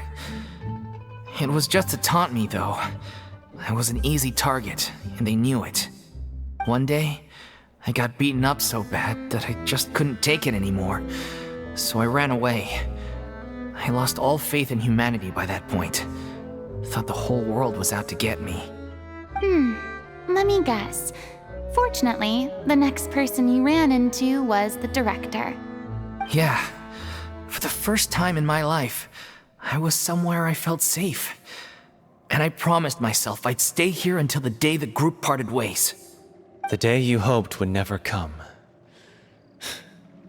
It was just to taunt me, though. I was an easy target, and they knew it. One day, I got beaten up so bad that I just couldn't take it anymore, so I ran away. I lost all faith in humanity by that point. Thought the whole world was out to get me. Let me guess. Fortunately, the next person you ran into was the director. Yeah, for the first time in my life, I was somewhere I felt safe. And I promised myself I'd stay here until the day the group parted ways. The day you hoped would never come.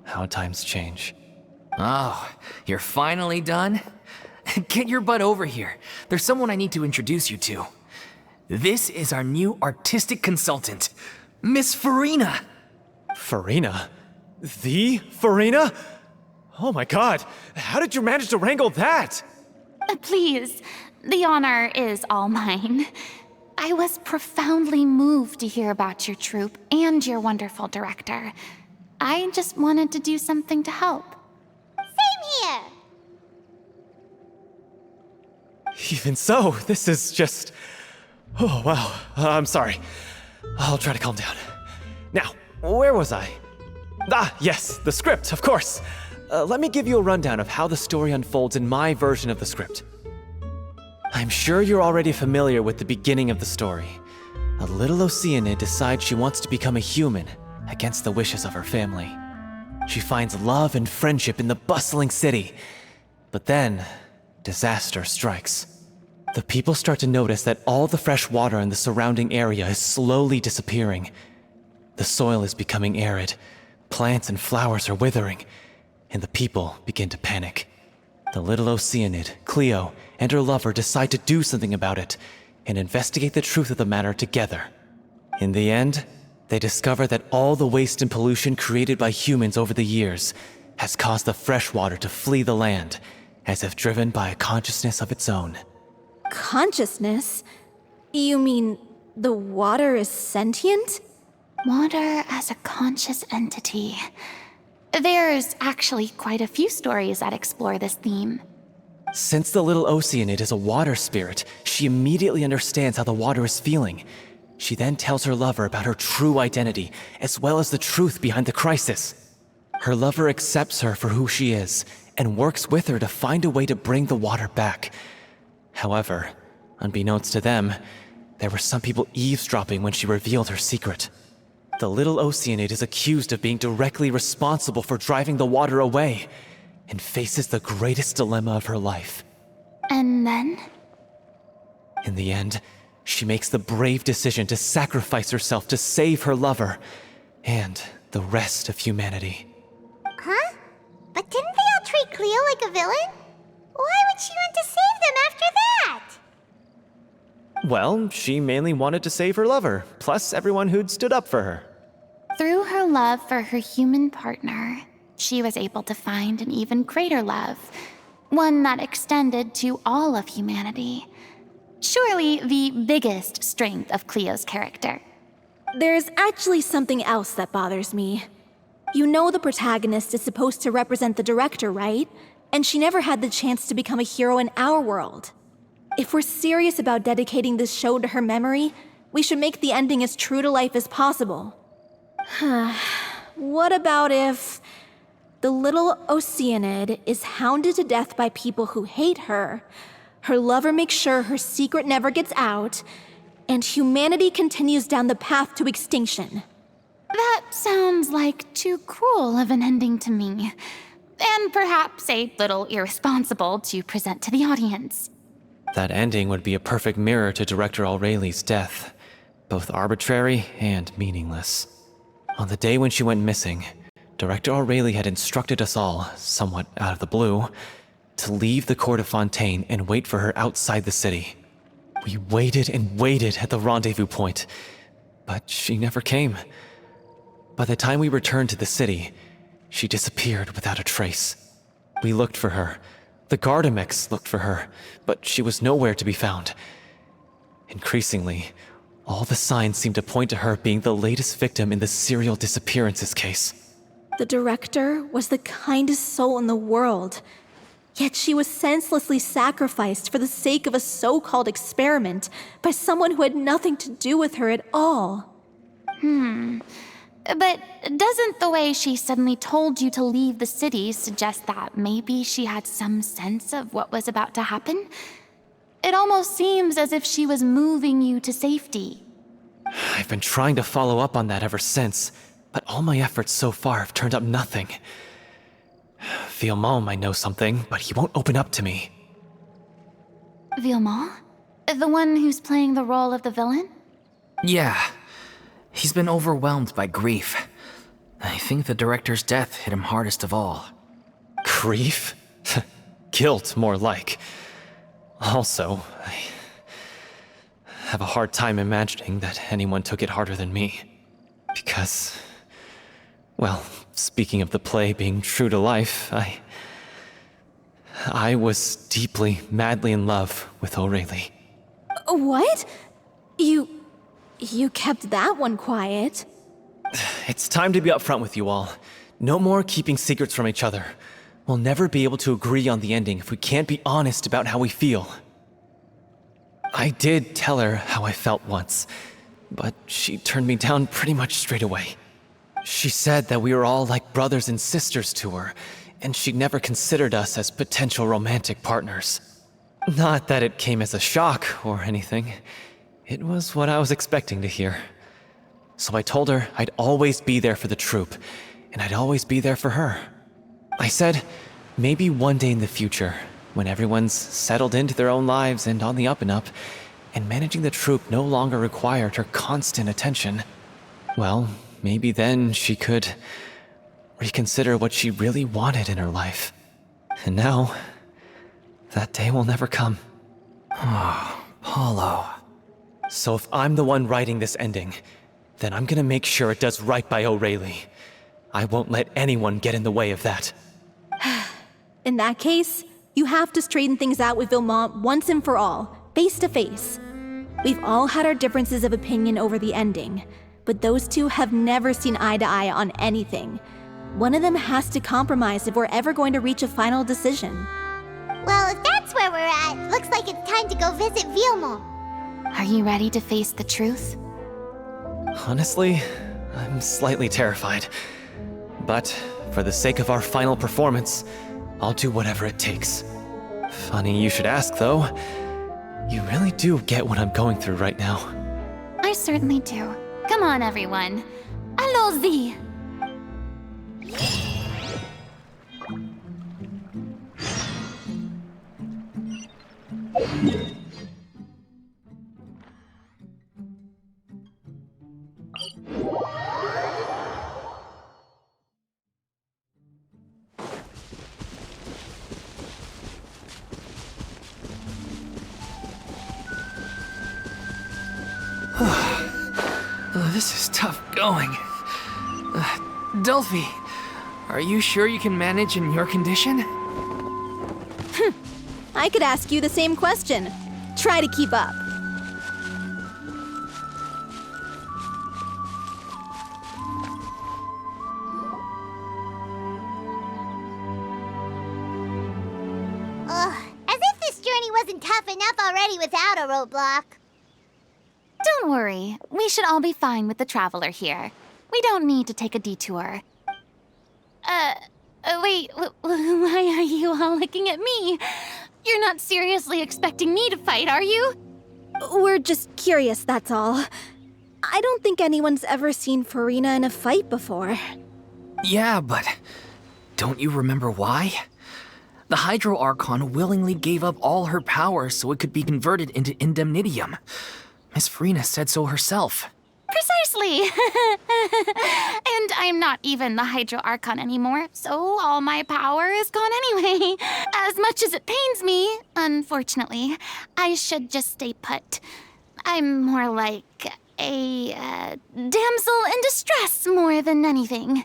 How times change. Oh, you're finally done? Get your butt over here. There's someone I need to introduce you to. This is our new artistic consultant, Miss Furina. Furina? The Furina? Oh my god, how did you manage to wrangle that? Please, the honor is all mine. I was profoundly moved to hear about your troupe and your wonderful director. I just wanted to do something to help. Same here. Even so, this is just... Oh, wow. I'm sorry. I'll try to calm down. Now, where was I? Ah, yes, the script, of course. Let me give you a rundown of how the story unfolds in my version of the script. I'm sure you're already familiar with the beginning of the story. A little Oceanid decides she wants to become a human against the wishes of her family. She finds love and friendship in the bustling city. But then, disaster strikes. The people start to notice that all the fresh water in the surrounding area is slowly disappearing. The soil is becoming arid, plants and flowers are withering, and the people begin to panic. The little Oceanid, Cleo, and her lover decide to do something about it and investigate the truth of the matter together. In the end, they discover that all the waste and pollution created by humans over the years has caused the fresh water to flee the land, as if driven by a consciousness of its own. Consciousness? You mean the water is sentient? Water as a conscious entity. There's actually quite a few stories that explore this theme. Since the little Oceanid is a water spirit, she immediately understands how the water is feeling. She then tells her lover about her true identity, as well as the truth behind the crisis. Her lover accepts her for who she is, and works with her to find a way to bring the water back. However, unbeknownst to them, there were some people eavesdropping when she revealed her secret. The little Oceanid is accused of being directly responsible for driving the water away, and faces the greatest dilemma of her life. And then? In the end, she makes the brave decision to sacrifice herself to save her lover, and the rest of humanity. Huh? But didn't they all treat Cleo like a villain? Why would she want to save them after that? Well, she mainly wanted to save her lover, plus everyone who'd stood up for her. Through her love for her human partner, she was able to find an even greater love, one that extended to all of humanity. Surely the biggest strength of Cleo's character. There's actually something else that bothers me. You know the protagonist is supposed to represent the director, right? And she never had the chance to become a hero in our world. If we're serious about dedicating this show to her memory, we should make the ending as true to life as possible. What about if the little Oceanid is hounded to death by people who hate her, her lover makes sure her secret never gets out, and humanity continues down the path to extinction? That sounds like too cruel of an ending to me, and perhaps a little irresponsible to present to the audience. That ending would be a perfect mirror to Director Aureli's death, both arbitrary and meaningless. On the day when she went missing, Director Aurelie had instructed us all, somewhat out of the blue, to leave the court of Fontaine and wait for her outside the city. We waited and waited at the rendezvous point, but she never came. By the time we returned to the city, she disappeared without a trace. We looked for her. The Gardamex looked for her, but she was nowhere to be found. Increasingly, all the signs seemed to point to her being the latest victim in the serial disappearances case. The director was the kindest soul in the world. Yet she was senselessly sacrificed for the sake of a so-called experiment by someone who had nothing to do with her at all. But doesn't the way she suddenly told you to leave the city suggest that maybe she had some sense of what was about to happen? It almost seems as if she was moving you to safety. I've been trying to follow up on that ever since, but all my efforts so far have turned up nothing. Villemont might know something, but he won't open up to me. Villemont? The one who's playing the role of the villain? Yeah. He's been overwhelmed by grief. I think the director's death hit him hardest of all. Grief? Guilt, more like. Also, I have a hard time imagining that anyone took it harder than me. Because, well, speaking of the play being true to life, I was deeply, madly in love with Aurelie. What? You kept that one quiet. It's time to be upfront with you all. No more keeping secrets from each other. We'll never be able to agree on the ending if we can't be honest about how we feel. I did tell her how I felt once, but she turned me down pretty much straight away. She said that we were all like brothers and sisters to her, and she'd never considered us as potential romantic partners. Not that it came as a shock or anything. It was what I was expecting to hear. So I told her I'd always be there for the troupe, and I'd always be there for her. I said, maybe one day in the future, when everyone's settled into their own lives and on the up and up, and managing the troupe no longer required her constant attention, well, maybe then she could reconsider what she really wanted in her life. And now, that day will never come. Oh, Paulo. So if I'm the one writing this ending, then I'm gonna make sure it does right by Aurelie. I won't let anyone get in the way of that. In that case, you have to straighten things out with Villemont once and for all, face to face. We've all had our differences of opinion over the ending, but those two have never seen eye to eye on anything. One of them has to compromise if we're ever going to reach a final decision. Well, if that's where we're at, looks like it's time to go visit Villemont. Are you ready to face the truth? Honestly, I'm slightly terrified. But for the sake of our final performance, I'll do whatever it takes. Funny you should ask, though. You really do get what I'm going through right now. I certainly do. Come on, everyone. Allons-y! This is tough going. Delphi, are you sure you can manage in your condition? I could ask you the same question. Try to keep up. As if this journey wasn't tough enough already without a roadblock. Don't worry. We should all be fine with the traveler here. We don't need to take a detour. Wait, why are you all looking at me? You're not seriously expecting me to fight, are you? We're just curious, that's all. I don't think anyone's ever seen Furina in a fight before. Yeah, but don't you remember why? The Hydro Archon willingly gave up all her power so it could be converted into indemnitium. Miss Furina said so herself. Precisely. And I'm not even the Hydro Archon anymore, so all my power is gone anyway. As much as it pains me, unfortunately, I should just stay put. I'm more like a damsel in distress more than anything.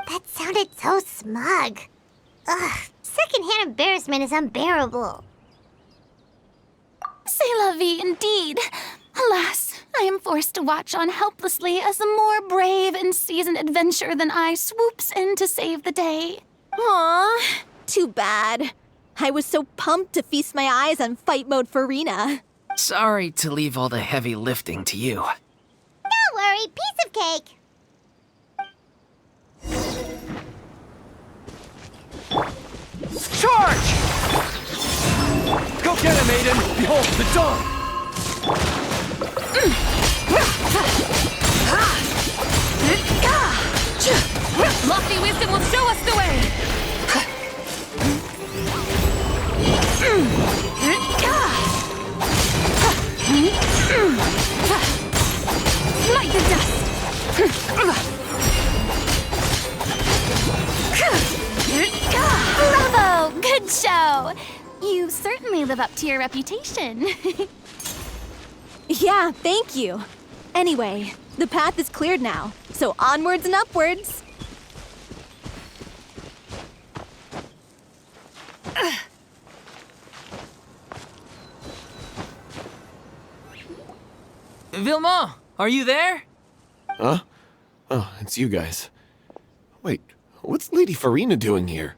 That sounded so smug. Ugh, secondhand embarrassment is unbearable. C'est la vie indeed. Alas, I am forced to watch on helplessly as a more brave and seasoned adventurer than I swoops in to save the day. Aw, too bad. I was so pumped to feast my eyes on fight mode Furina. Sorry to leave all the heavy lifting to you. Don't worry, piece of cake. Charge! Go get him, Aiden! Behold, the dawn! Lofty wisdom will show us the way! Light the dust! Bravo! Good show! You certainly live up to your reputation. Yeah, thank you. Anyway, the path is cleared now, so onwards and upwards. Vilma, are you there? Huh? Oh, it's you guys. Wait, what's Lady Furina doing here?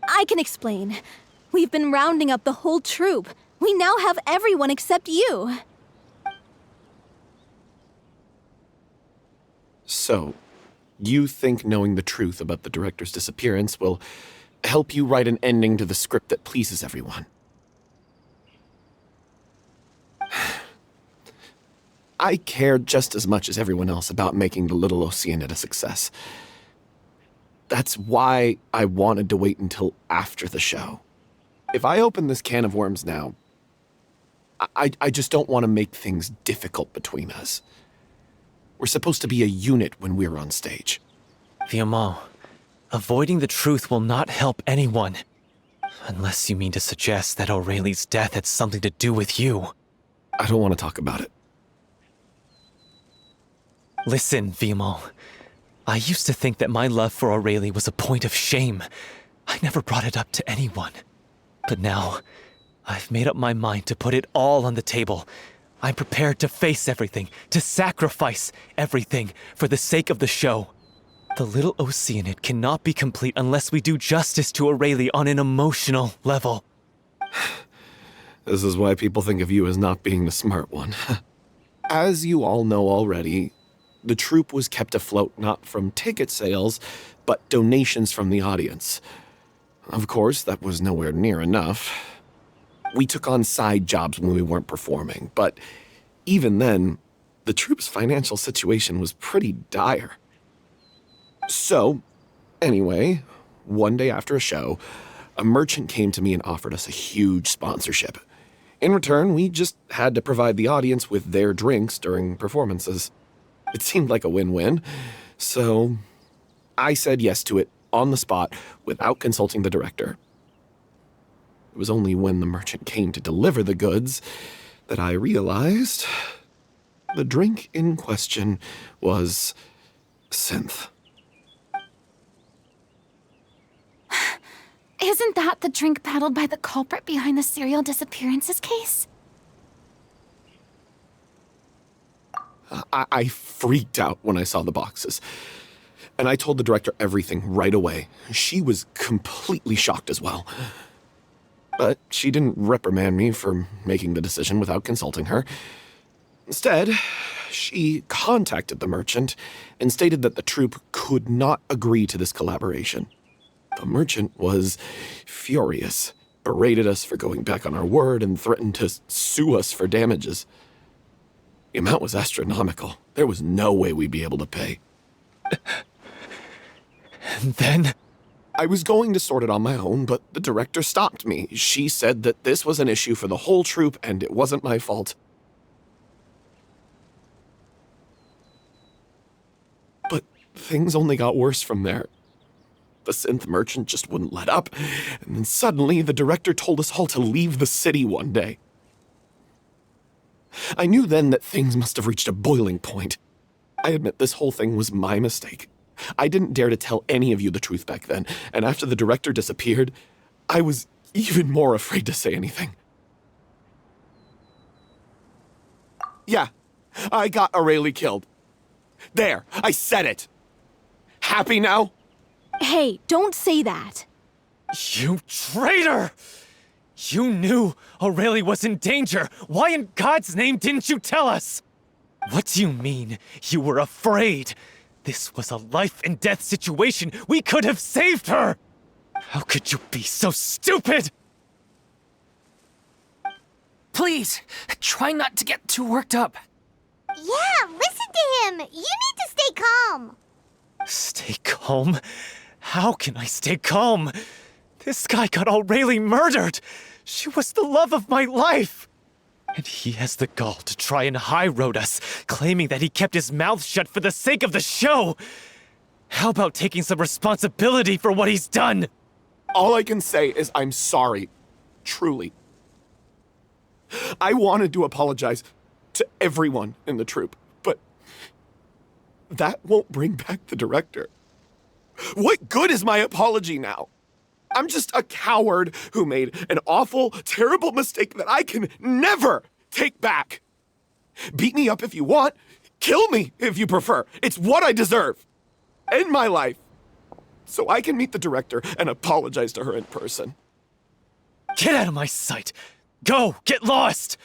I can explain. We've been rounding up the whole troop. We now have everyone except you. So, you think knowing the truth about the director's disappearance will help you write an ending to the script that pleases everyone? I care just as much as everyone else about making the Little Oceanid a success. That's why I wanted to wait until after the show. If I open this can of worms now, I just don't want to make things difficult between us. We're supposed to be a unit when we're on stage. Vilma, avoiding the truth will not help anyone. Unless you mean to suggest that Aurelie's death had something to do with you. I don't want to talk about it. Listen, Vilma. I used to think that my love for Aurelie was a point of shame. I never brought it up to anyone. But now, I've made up my mind to put it all on the table. I'm prepared to face everything, to sacrifice everything for the sake of the show. The Little Oceanid cannot be complete unless we do justice to Aurelie on an emotional level. This is why people think of you as not being the smart one. As you all know already, the troupe was kept afloat not from ticket sales, but donations from the audience. Of course, that was nowhere near enough. We took on side jobs when we weren't performing, but even then, the troupe's financial situation was pretty dire. So, anyway, one day after a show, a merchant came to me and offered us a huge sponsorship. In return, we just had to provide the audience with their drinks during performances. It seemed like a win-win, so I said yes to it on the spot without consulting the director. It was only when the merchant came to deliver the goods that I realized the drink in question was synth. Isn't that the drink paddled by the culprit behind the serial disappearances case? I freaked out when I saw the boxes. And I told the director everything right away. She was completely shocked as well. But she didn't reprimand me for making the decision without consulting her. Instead, she contacted the merchant and stated that the troupe could not agree to this collaboration. The merchant was furious, berated us for going back on our word, and threatened to sue us for damages. The amount was astronomical. There was no way we'd be able to pay. And then? I was going to sort it on my own, but the director stopped me. She said that this was an issue for the whole troupe and it wasn't my fault. things only got worse from there. The synth merchant just wouldn't let up, and then suddenly the director told us all to leave the city one day. I knew then that things must have reached a boiling point. I admit this whole thing was my mistake. I didn't dare to tell any of you the truth back then, and after the director disappeared, I was even more afraid to say anything. Yeah, I got Aurelie killed. There, I said it. Happy now? Hey, don't say that. You traitor! You knew Aurelie was in danger. Why in God's name didn't you tell us? What do you mean, you were afraid? This was a life and death situation. We could have saved her! How could you be so stupid? Please, try not to get too worked up. Yeah, listen to him. You need to stay calm. Stay calm? How can I stay calm? This guy got Aurelie murdered. She was the love of my life. And he has the gall to try and high-road us, claiming that he kept his mouth shut for the sake of the show. How about taking some responsibility for what he's done? All I can say is I'm sorry. Truly. I wanted to apologize to everyone in the troupe, but that won't bring back the director. What good is my apology now? I'm just a coward who made an awful, terrible mistake that I can never take back. Beat me up if you want. Kill me if you prefer. It's what I deserve. End my life. So I can meet the director and apologize to her in person. Get out of my sight. Go, get lost.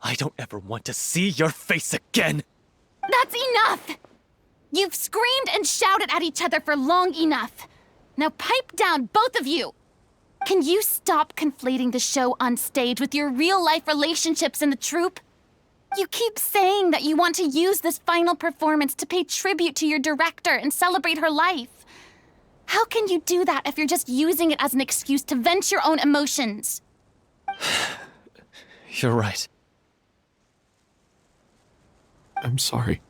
I don't ever want to see your face again. That's enough! You've screamed and shouted at each other for long enough. Now pipe down, both of you! Can you stop conflating the show on stage with your real-life relationships in the troupe? You keep saying that you want to use this final performance to pay tribute to your director and celebrate her life. How can you do that if you're just using it as an excuse to vent your own emotions? You're right. I'm sorry.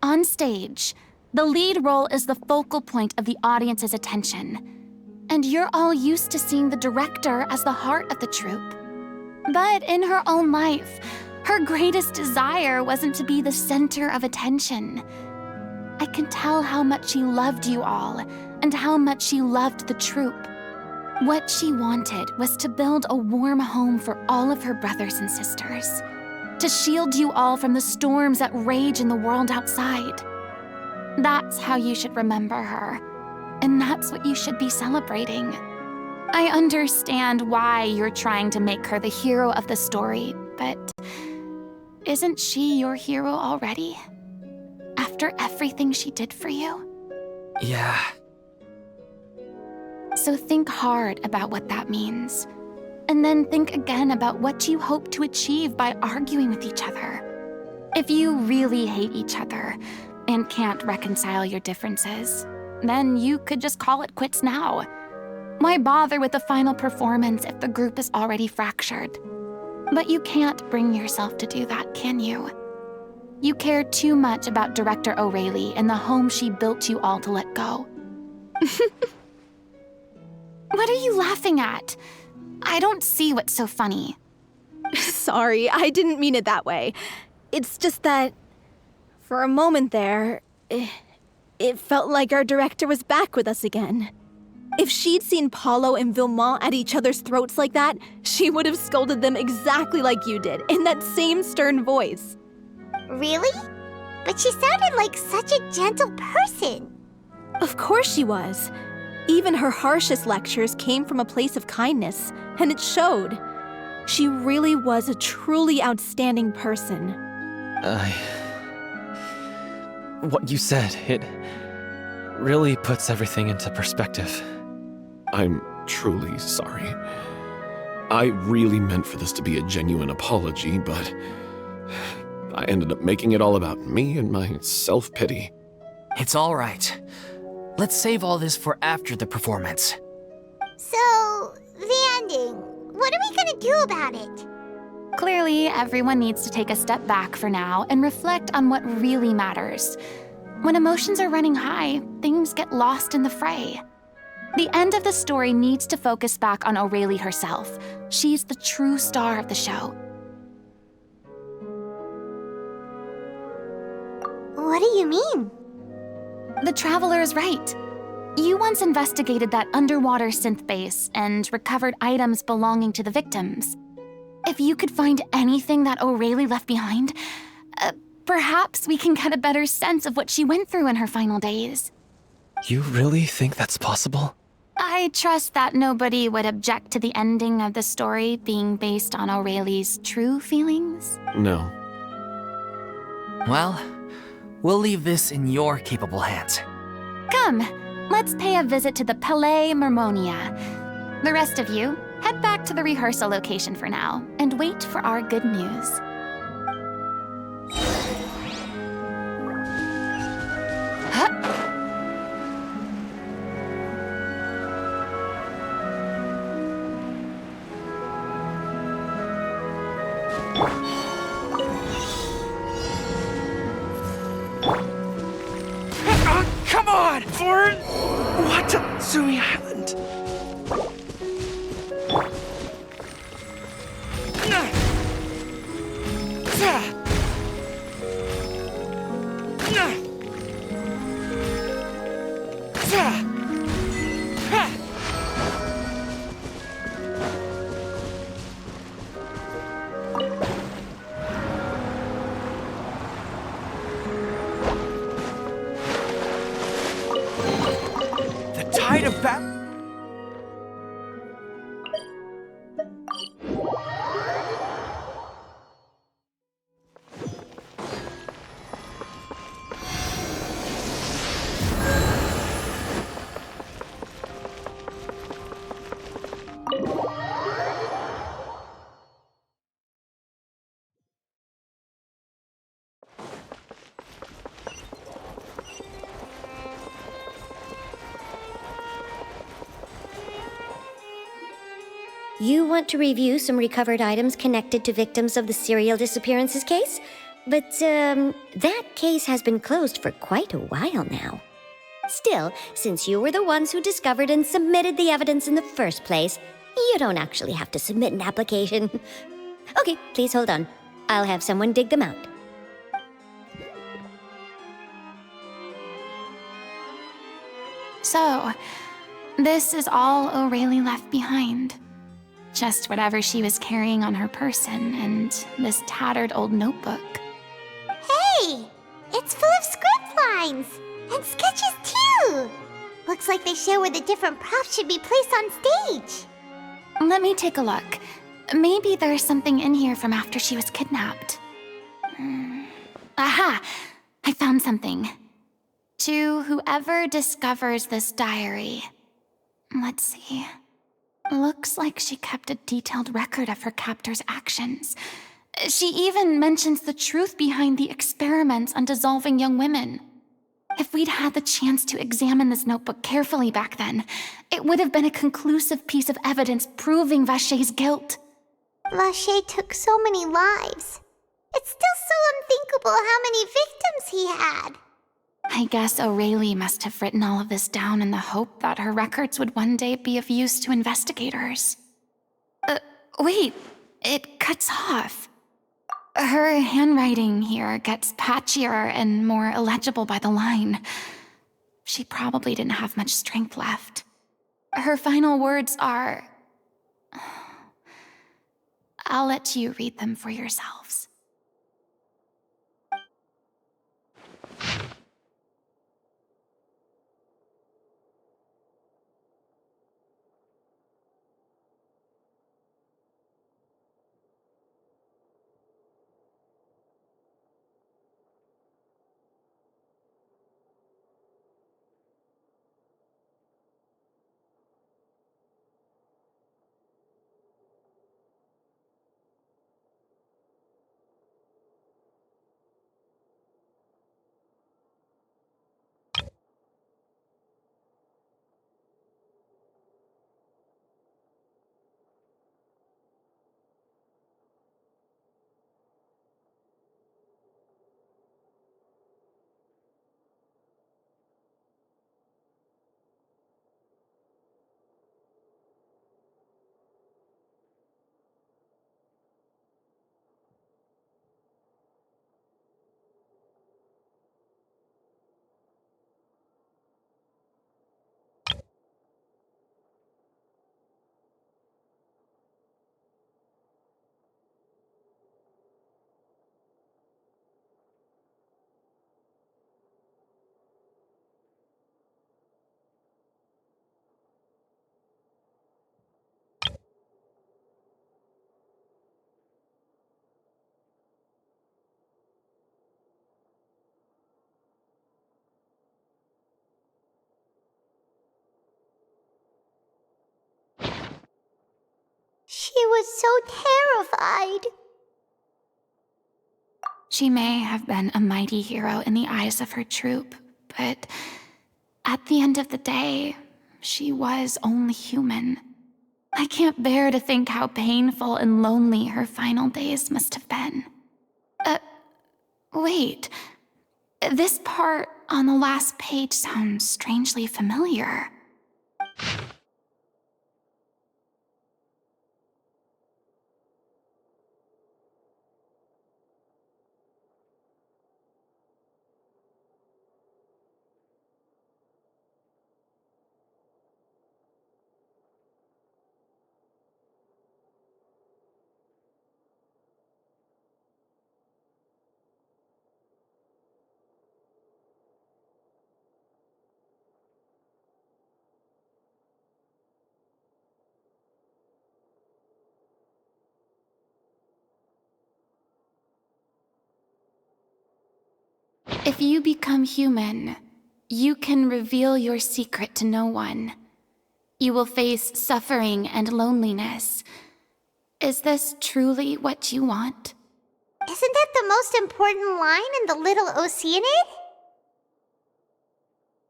On stage, the lead role is the focal point of the audience's attention. And you're all used to seeing the director as the heart of the troupe. But in her own life, her greatest desire wasn't to be the center of attention. I can tell how much she loved you all, and how much she loved the troupe. What she wanted was to build a warm home for all of her brothers and sisters. To shield you all from the storms that rage in the world outside. That's how you should remember her. And that's what you should be celebrating. I understand why you're trying to make her the hero of the story, but isn't she your hero already? After everything she did for you? Yeah. So think hard about what that means. And then think again about what you hope to achieve by arguing with each other. If you really hate each other and can't reconcile your differences, then you could just call it quits now. Why bother with the final performance if the group is already fractured? But you can't bring yourself to do that, can you? You care too much about Director Aurelie and the home she built you all to let go. What are you laughing at? I don't see what's so funny. Sorry, I didn't mean it that way. It's just that, for a moment there, it felt like our director was back with us again. If she'd seen Paulo and Villemont at each other's throats like that, she would have scolded them exactly like you did, in that same stern voice. Really? But she sounded like such a gentle person. Of course she was. Even her harshest lectures came from a place of kindness, and it showed. She really was a truly outstanding person. What you said, it really puts everything into perspective. I'm truly sorry. I really meant for this to be a genuine apology, but I ended up making it all about me and my self-pity. It's all right. Let's save all this for after the performance. So, the ending. What are we gonna do about it? Clearly, everyone needs to take a step back for now and reflect on what really matters. When emotions are running high, things get lost in the fray. The end of the story needs to focus back on Aurelie herself. She's the true star of the show. What do you mean? The Traveler is right. You once investigated that underwater synth base and recovered items belonging to the victims. If you could find anything that Aurelie left behind, perhaps we can get a better sense of what she went through in her final days. You really think that's possible? I trust that nobody would object to the ending of the story being based on Aurelie's true feelings. No. Well, we'll leave this in your capable hands. Come, let's pay a visit to the Palais Mermonia. The rest of you, head back to the rehearsal location for now and wait for our good news. Come on! For what? Sumi Island? The tide of battle. You want to review some recovered items connected to victims of the serial disappearances case? But, that case has been closed for quite a while now. Still, since you were the ones who discovered and submitted the evidence in the first place, you don't actually have to submit an application. Okay, please hold on. I'll have someone dig them out. So, this is all Aurelie left behind. Just whatever she was carrying on her person and this tattered old notebook. Hey! It's full of script lines! And sketches too! Looks like they show where the different props should be placed on stage. Let me take a look. Maybe there's something in here from after she was kidnapped. Aha! I found something. To whoever discovers this diary. Let's see. Looks like she kept a detailed record of her captor's actions. She even mentions the truth behind the experiments on dissolving young women. If we'd had the chance to examine this notebook carefully back then, it would have been a conclusive piece of evidence proving Vachey's guilt. Vachey took so many lives. It's still so unthinkable how many victims he had. I guess Aurelie must have written all of this down in the hope that her records would one day be of use to investigators. Wait, it cuts off. Her handwriting here gets patchier and more illegible by the line. She probably didn't have much strength left. Her final words are... I'll let you read them for yourselves. was so terrified. She may have been a mighty hero in the eyes of her troop, but at the end of the day, she was only human. I can't bear to think how painful and lonely her final days must have been. Wait. This part on the last page sounds strangely familiar. If you become human, you can reveal your secret to no one. You will face suffering and loneliness. Is this truly what you want? Isn't that the most important line in the Little Oceanid?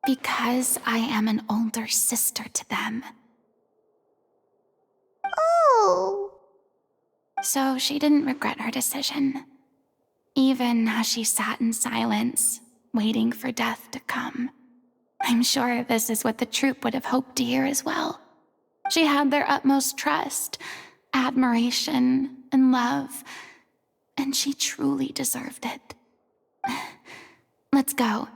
Because I am an older sister to them. Oh. So she didn't regret her decision. Even as she sat in silence, waiting for death to come. I'm sure this is what the troupe would have hoped to hear as well. She had their utmost trust, admiration, and love, and she truly deserved it. Let's go.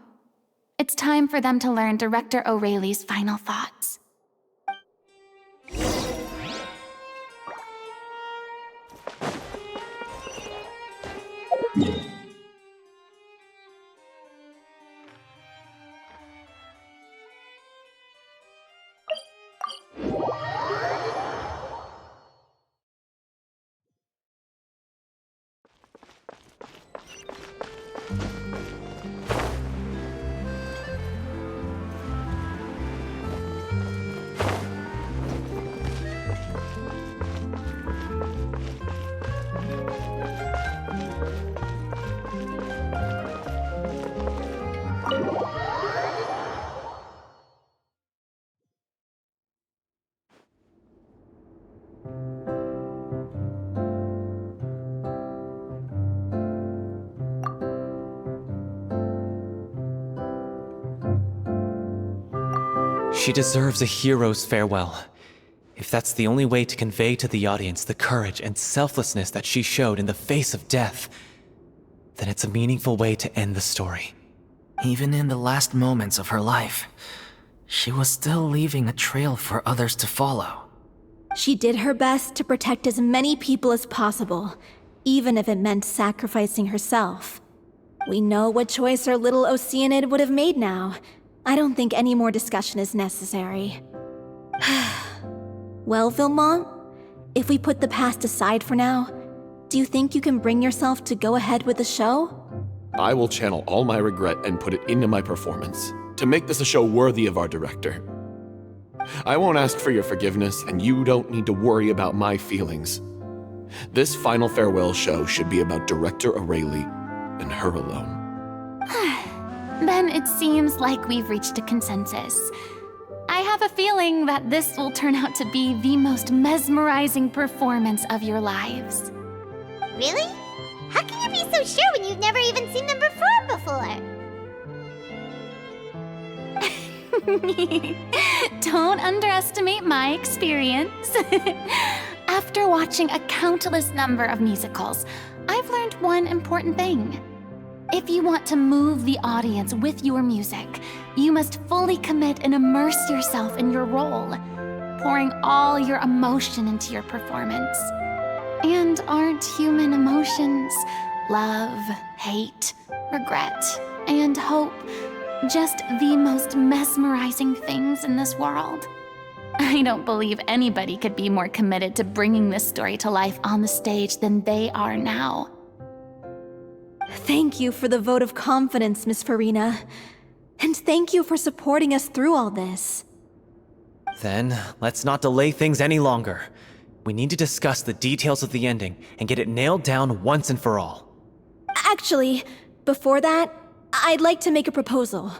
It's time for them to learn Director O'Reilly's final thoughts. She deserves a hero's farewell. If that's the only way to convey to the audience the courage and selflessness that she showed in the face of death, then it's a meaningful way to end the story. Even in the last moments of her life, she was still leaving a trail for others to follow. She did her best to protect as many people as possible, even if it meant sacrificing herself. We know what choice our little Oceanid would have made now. I don't think any more discussion is necessary. Well, Vilmont, if we put the past aside for now, do you think you can bring yourself to go ahead with the show? I will channel all my regret and put it into my performance, to make this a show worthy of our director. I won't ask for your forgiveness, and you don't need to worry about my feelings. This final farewell show should be about Director O'Reilly and her alone. Then it seems like we've reached a consensus. I have a feeling that this will turn out to be the most mesmerizing performance of your lives. Really? How can you be so sure when you've never even seen them perform before? Don't underestimate my experience. After watching a countless number of musicals, I've learned one important thing. If you want to move the audience with your music, you must fully commit and immerse yourself in your role, pouring all your emotion into your performance. And aren't human emotions, love, hate, regret, and hope, just the most mesmerizing things in this world? I don't believe anybody could be more committed to bringing this story to life on the stage than they are now. Thank you for the vote of confidence, Miss Furina. And thank you for supporting us through all this. Then, let's not delay things any longer. We need to discuss the details of the ending and get it nailed down once and for all. Actually, before that, I'd like to make a proposal.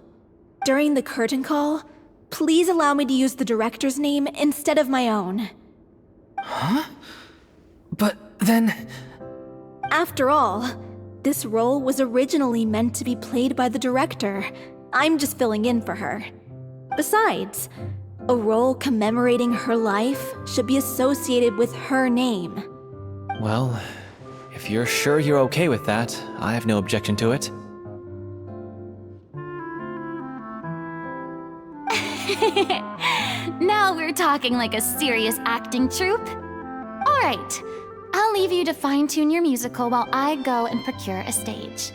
During the curtain call, please allow me to use the director's name instead of my own. Huh? But then... After all, this role was originally meant to be played by the director. I'm just filling in for her. Besides, a role commemorating her life should be associated with her name. Well, if you're sure you're okay with that, I have no objection to it. Now we're talking like a serious acting troupe. All right, I'll leave you to fine-tune your musical while I go and procure a stage.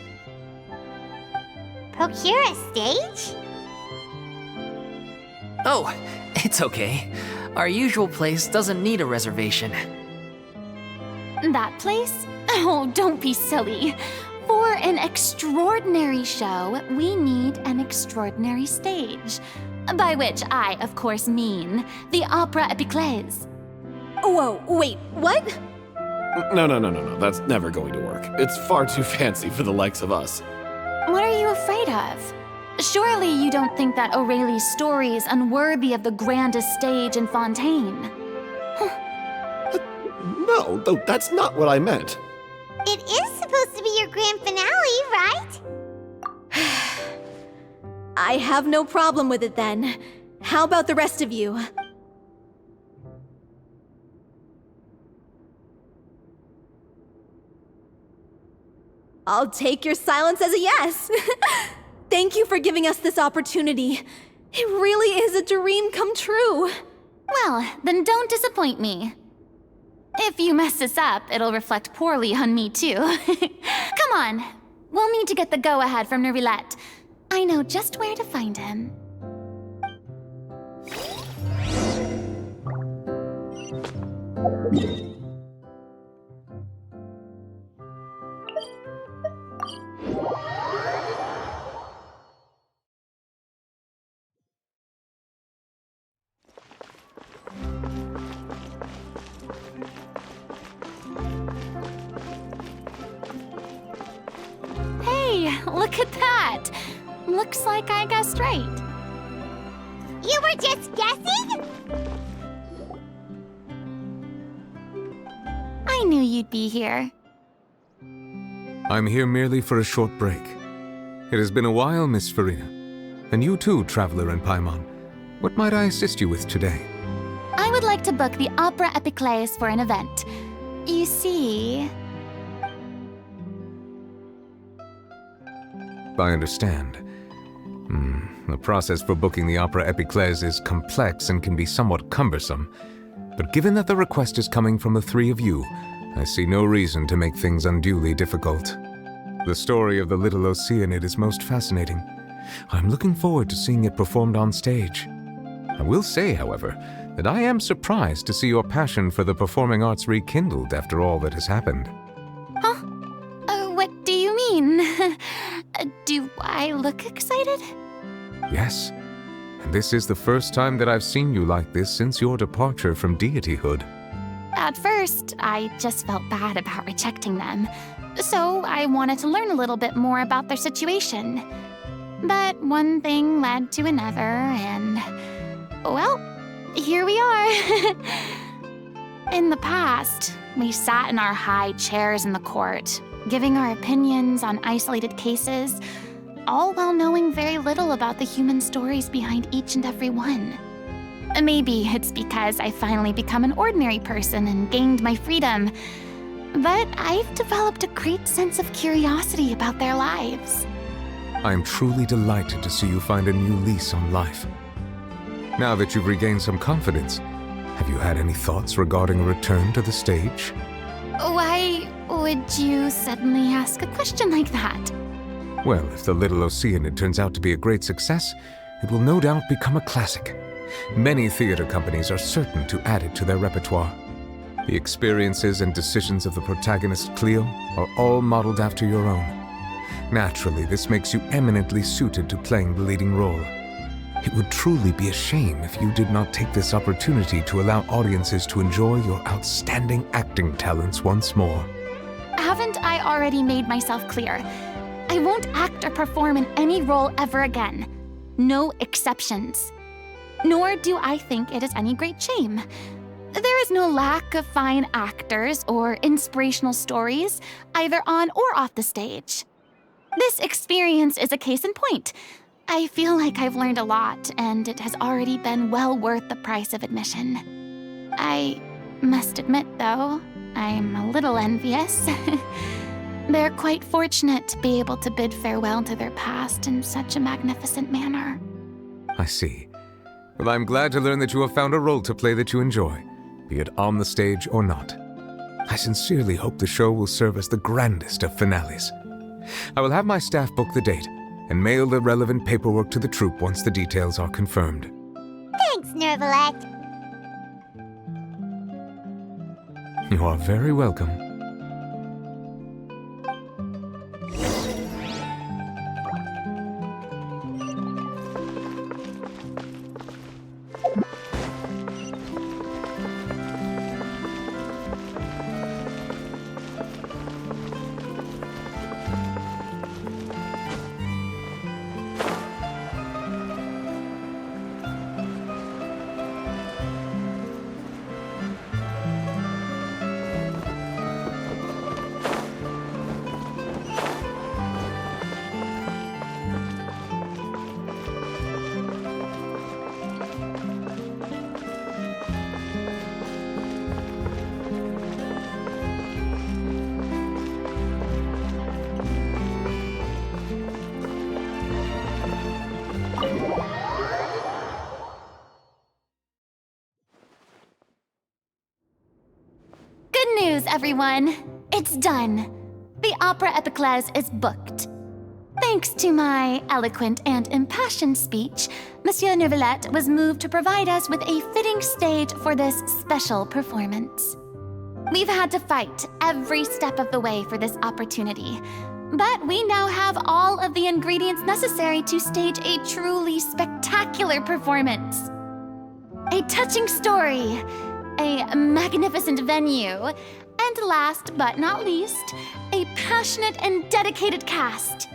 Procure a stage? Oh, it's okay. Our usual place doesn't need a reservation. That place? Oh, don't be silly. For an extraordinary show, we need an extraordinary stage. By which I, of course, mean the Opera Epiclese. Whoa, wait, what? No. That's never going to work. It's far too fancy for the likes of us. What are you afraid of? Surely you don't think that Aurelie's story is unworthy of the grandest stage in Fontaine. No, that's not what I meant. It is supposed to be your grand finale, right? I have no problem with it then. How about the rest of you? I'll take your silence as a yes. Thank you for giving us this opportunity. It really is a dream come true. Well, then don't disappoint me. If you mess this up, it'll reflect poorly on me too. Come on, we'll need to get the go-ahead from Nervilette. I know just where to find him. Hey, look at that! Looks like I guessed right. You were just guessing? I knew you'd be here. I'm here merely for a short break. It has been a while, Miss Furina. And you too, Traveler in Paimon. What might I assist you with today? I would like to book the Opera Epiclese for an event. You see... I understand. The process for booking the Opera Epiclese is complex and can be somewhat cumbersome. But given that the request is coming from the three of you, I see no reason to make things unduly difficult. The story of the little Oceanid is most fascinating. I'm looking forward to seeing it performed on stage. I will say, however, that I am surprised to see your passion for the performing arts rekindled after all that has happened. Huh? What do you mean? Do I look excited? Yes, and this is the first time that I've seen you like this since your departure from deityhood. At first, I just felt bad about rejecting them, so I wanted to learn a little bit more about their situation. But one thing led to another, and... well, here we are. In the past, we sat in our high chairs in the court, giving our opinions on isolated cases, all while knowing very little about the human stories behind each and every one. Maybe it's because I finally become an ordinary person and gained my freedom, but I've developed a great sense of curiosity about their lives. I am truly delighted to see you find a new lease on life. Now that you've regained some confidence, have you had any thoughts regarding a return to the stage? Why would you suddenly ask a question like that? Well, if the Little Oceanid turns out to be a great success, it will no doubt become a classic. Many theater companies are certain to add it to their repertoire. The experiences and decisions of the protagonist Cleo are all modeled after your own. Naturally, this makes you eminently suited to playing the leading role. It would truly be a shame if you did not take this opportunity to allow audiences to enjoy your outstanding acting talents once more. Haven't I already made myself clear? I won't act or perform in any role ever again. No exceptions. Nor do I think it is any great shame. There is no lack of fine actors or inspirational stories, either on or off the stage. This experience is a case in point. I feel like I've learned a lot, and it has already been well worth the price of admission. I must admit, though, I'm a little envious. They're quite fortunate to be able to bid farewell to their past in such a magnificent manner. I see. Well, I'm glad to learn that you have found a role to play that you enjoy, be it on the stage or not. I sincerely hope the show will serve as the grandest of finales. I will have my staff book the date and mail the relevant paperwork to the troupe once the details are confirmed. Thanks, Nervalette. You are very welcome. Everyone, it's done. The Opera Epiclese is booked. Thanks to my eloquent and impassioned speech, Monsieur Neuvillette was moved to provide us with a fitting stage for this special performance. We've had to fight every step of the way for this opportunity, but we now have all of the ingredients necessary to stage a truly spectacular performance. A touching story, a magnificent venue, and last but not least, a passionate and dedicated cast.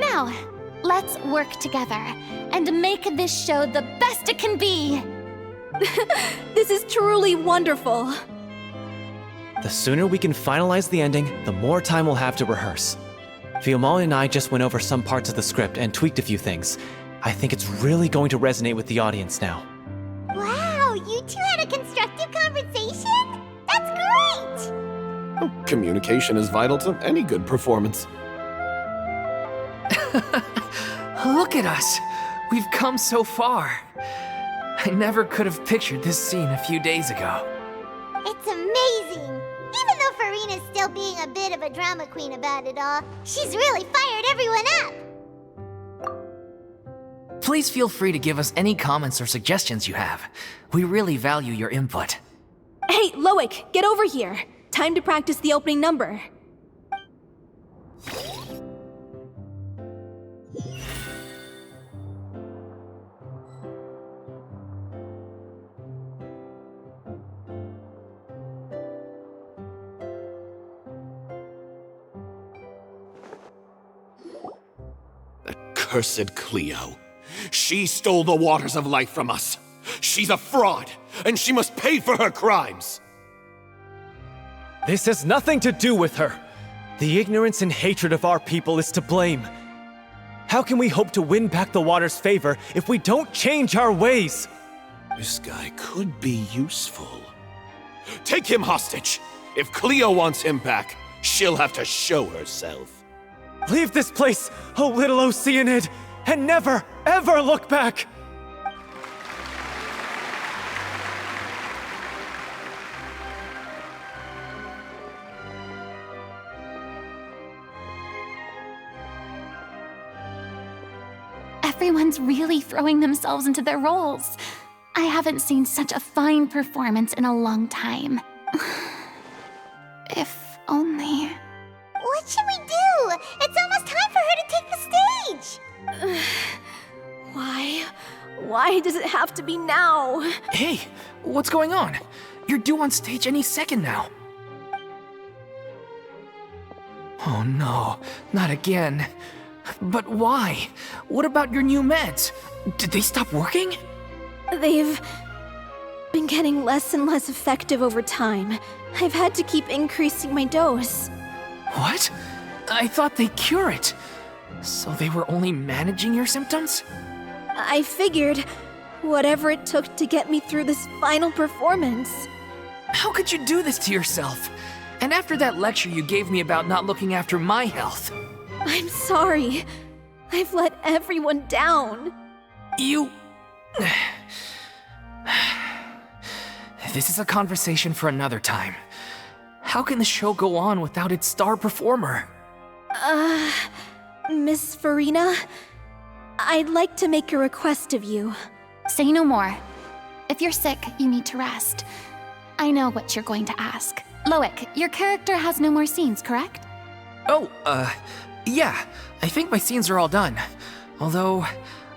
Now, let's work together and make this show the best it can be. This is truly wonderful. The sooner we can finalize the ending, the more time we'll have to rehearse. Fiumali and I just went over some parts of the script and tweaked a few things. I think it's really going to resonate with the audience now. Wow, you two had a constructive conversation? That's great! Oh, communication is vital to any good performance. Look at us! We've come so far. I never could have pictured this scene a few days ago. It's amazing! Even though Furina's still being a bit of a drama queen about it all, she's really fired everyone up! Please feel free to give us any comments or suggestions you have. We really value your input. Hey, Loic, get over here. Time to practice the opening number. Accursed Cleo. She stole the waters of life from us. She's a fraud, and she must pay for her crimes. This has nothing to do with her. The ignorance and hatred of our people is to blame. How can we hope to win back the water's favor if we don't change our ways? This guy could be useful. Take him hostage. If Cleo wants him back, she'll have to show herself. Leave this place, O little Oceanid, and never, ever look back! Everyone's really throwing themselves into their roles. I haven't seen such a fine performance in a long time. If only... What should we do? It's almost time for her to take the stage! Why does it have to be now? Hey, what's going on? You're due on stage any second now. Oh no, not again. But why? What about your new meds? Did they stop working? They've been getting less and less effective over time. I've had to keep increasing my dose. What? I thought they cure it. So they were only managing your symptoms? I figured whatever it took to get me through this final performance. How could you do this to yourself? And after that lecture you gave me about not looking after my health. I'm sorry. I've let everyone down. You... This is a conversation for another time. How can the show go on without its star performer? Miss Furina, I'd like to make a request of you. Say no more. If you're sick, you need to rest. I know what you're going to ask. Loic, your character has no more scenes, correct? Oh, yeah. I think my scenes are all done. Although,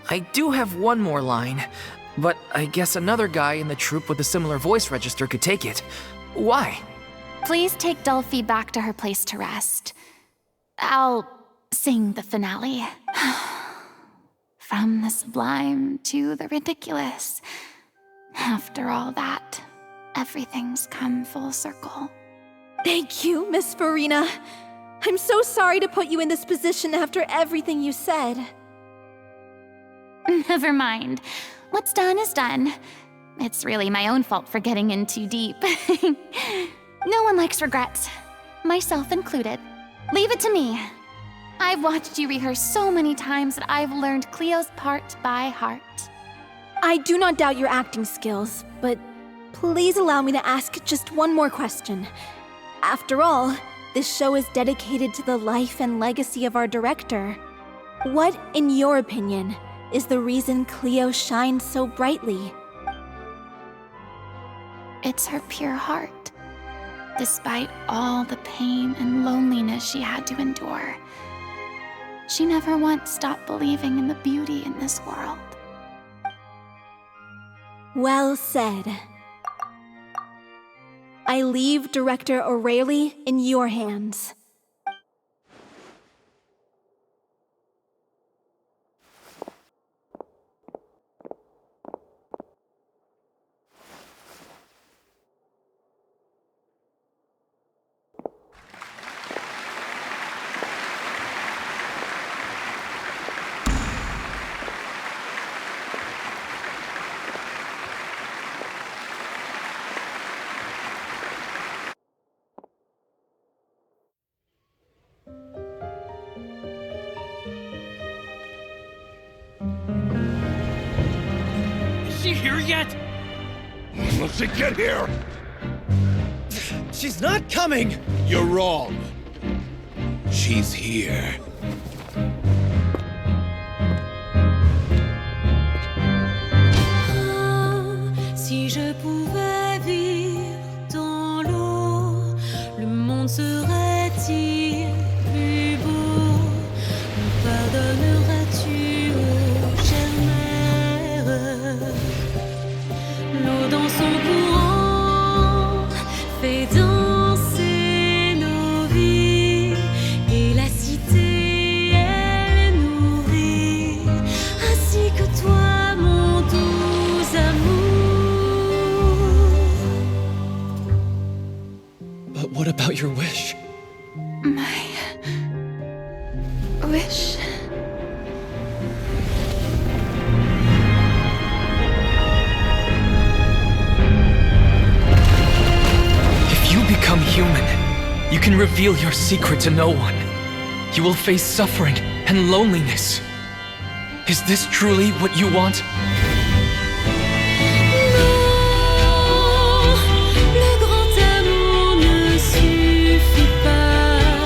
I do have one more line. But I guess another guy in the troupe with a similar voice register could take it. Why? Please take Delphi back to her place to rest. I'll sing the finale. From the sublime to the ridiculous. After all that, everything's come full circle. Thank you, Miss Furina. I'm so sorry to put you in this position after everything you said. Never mind. What's done is done. It's really my own fault for getting in too deep. No one likes regrets, myself included. Leave it to me. I've watched you rehearse so many times that I've learned Cleo's part by heart. I do not doubt your acting skills, but please allow me to ask just one more question. After all, this show is dedicated to the life and legacy of our director. What, in your opinion, is the reason Cleo shines so brightly? It's her pure heart. Despite all the pain and loneliness she had to endure, she never once stopped believing in the beauty in this world. Well said. I leave Director O'Reilly in your hands. Is she here yet? Will she get here? She's not coming! You're wrong. She's here. Si je pouvais vivre dans l'eau, le monde serait-il plus beau? Me pardonneras-tu, ô chère mère? L'eau dans son courant fait danser nos vies, et la cité elle est nourrie, ainsi que toi, mon doux amour. But what about your wish? My wish. If you become human, you can reveal your secret to no one. You will face suffering and loneliness. Is this truly what you want? Le grand amour ne suffit pas,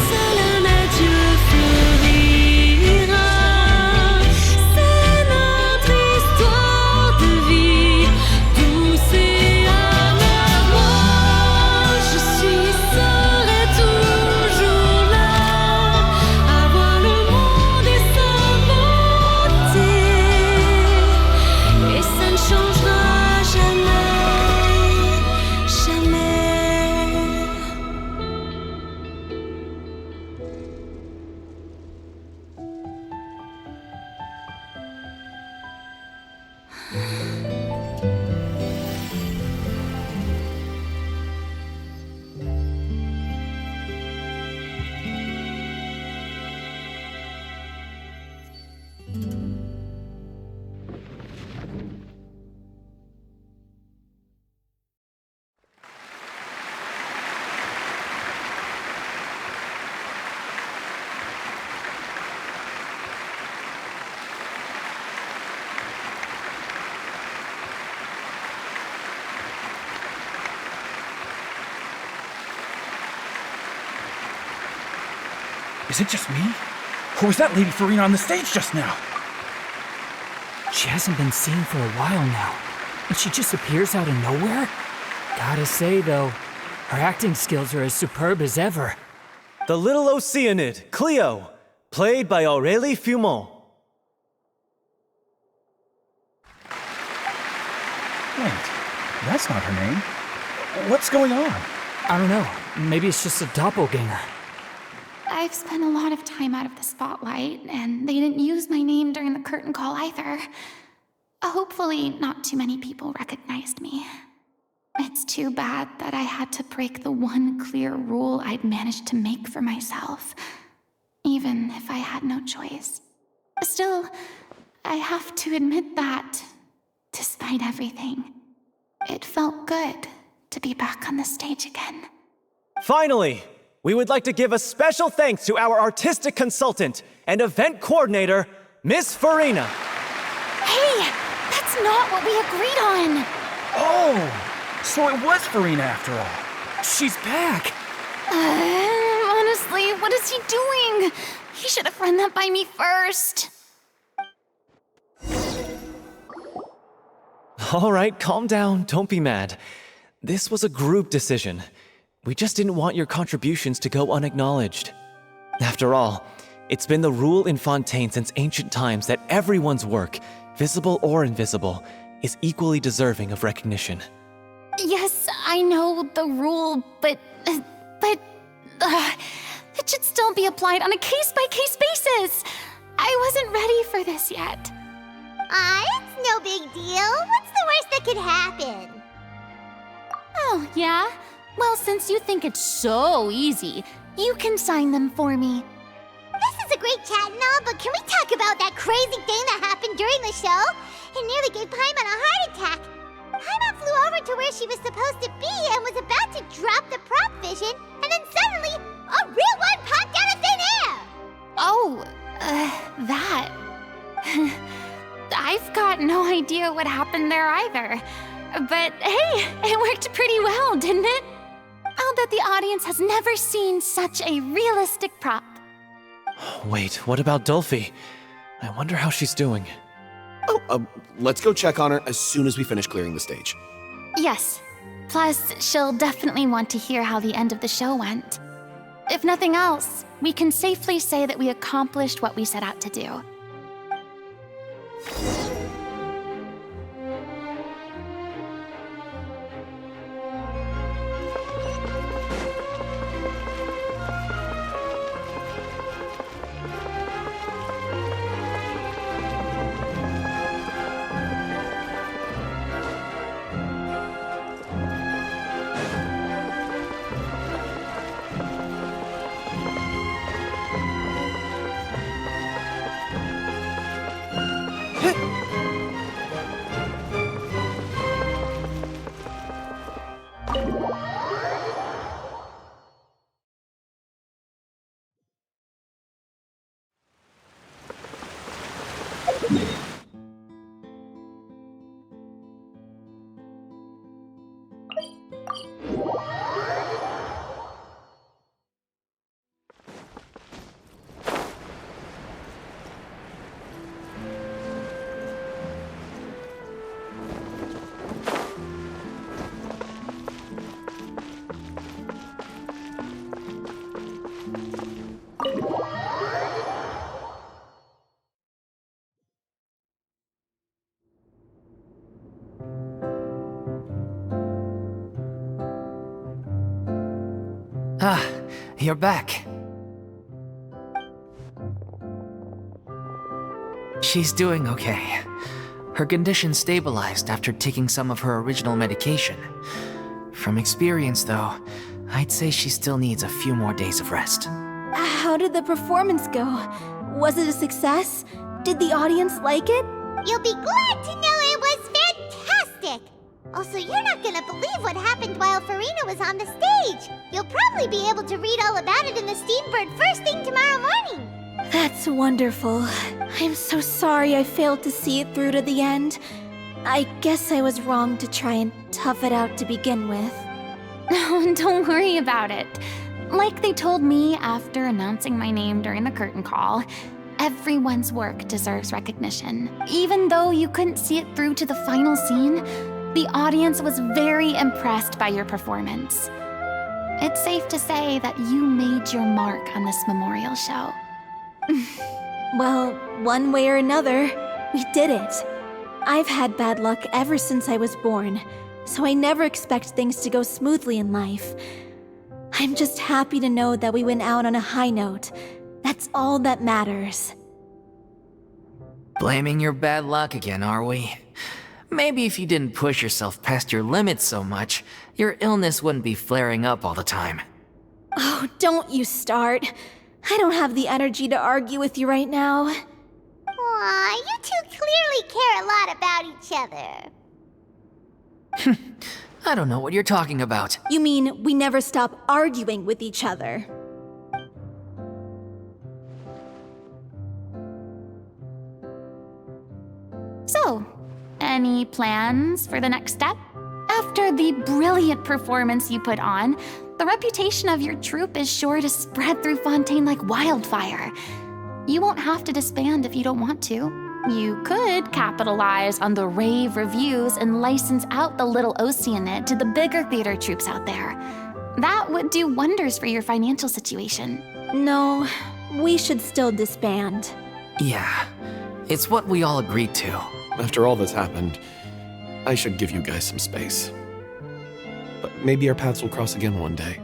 seul un adieu fleurira. C'est notre histoire de vie, douce et amère. Moi, je suis, serai toujours là, à voir le monde et sa beauté. Is it just me? Or was that Lady Furina on the stage just now? She hasn't been seen for a while now, and she just appears out of nowhere? Gotta say, though, her acting skills are as superb as ever. The little Oceanid, Cleo, played by Aurélie Fumont. Wait, that's not her name. What's going on? I don't know. Maybe it's just a doppelganger. I've spent a lot of time out of the spotlight, and they didn't use my name during the curtain call either. Hopefully, not too many people recognized me. It's too bad that I had to break the one clear rule I'd managed to make for myself, even if I had no choice. Still, I have to admit that, despite everything, it felt good to be back on the stage again. Finally, we would like to give a special thanks to our artistic consultant and event coordinator, Miss Furina. Hey, that's not what we agreed on. Oh, so it was Furina after all. She's back. Honestly, what is he doing? He should have run that by me first. All right, calm down, don't be mad. This was a group decision. We just didn't want your contributions to go unacknowledged. After all, it's been the rule in Fontaine since ancient times that everyone's work, visible or invisible, is equally deserving of recognition. Yes, I know the rule, but it should still be applied on a case-by-case basis. I wasn't ready for this yet. It's no big deal. What's the worst that could happen? Oh, yeah? Well, since you think it's so easy, you can sign them for me. This is a great chat and all, but can we talk about that crazy thing that happened during the show? It nearly gave Paimon a heart attack. Paimon flew over to where she was supposed to be and was about to drop the prop vision, and then suddenly, a real one popped out of thin air! Oh, that. I've got no idea what happened there either. But hey, it worked pretty well, didn't it? I'll bet the audience has never seen such a realistic prop. Wait, what about Dolphy? I wonder how she's doing. Oh, let's go check on her as soon as we finish clearing the stage. Yes. Plus, she'll definitely want to hear how the end of the show went. If nothing else, we can safely say that we accomplished what we set out to do. Ah, you're back. She's doing okay. Her condition stabilized after taking some of her original medication. From experience, though, I'd say she still needs a few more days of rest. How did the performance go? Was it a success? Did the audience like it? You'll be glad to know it was fantastic! Also, you're not gonna believe what happened while Furina was on the stage. You'll probably be able to read all about it in the Steambird first thing tomorrow morning. That's wonderful. I'm so sorry I failed to see it through to the end. I guess I was wrong to try and tough it out to begin with. No, don't worry about it. Like they told me after announcing my name during the curtain call, everyone's work deserves recognition. Even though you couldn't see it through to the final scene, the audience was very impressed by your performance. It's safe to say that you made your mark on this memorial show. Well, one way or another, we did it. I've had bad luck ever since I was born, so I never expect things to go smoothly in life. I'm just happy to know that we went out on a high note. That's all that matters. Blaming your bad luck again, are we? Maybe if you didn't push yourself past your limits so much, your illness wouldn't be flaring up all the time. Oh, don't you start. I don't have the energy to argue with you right now. Aw, you two clearly care a lot about each other. I don't know what you're talking about. You mean we never stop arguing with each other? So, any plans for the next step? After the brilliant performance you put on, the reputation of your troupe is sure to spread through Fontaine like wildfire. You won't have to disband if you don't want to. You could capitalize on the rave reviews and license out the Little Oceanid to the bigger theater troupes out there. That would do wonders for your financial situation. No, we should still disband. Yeah, it's what we all agreed to. After all that's happened, I should give you guys some space. But maybe our paths will cross again one day.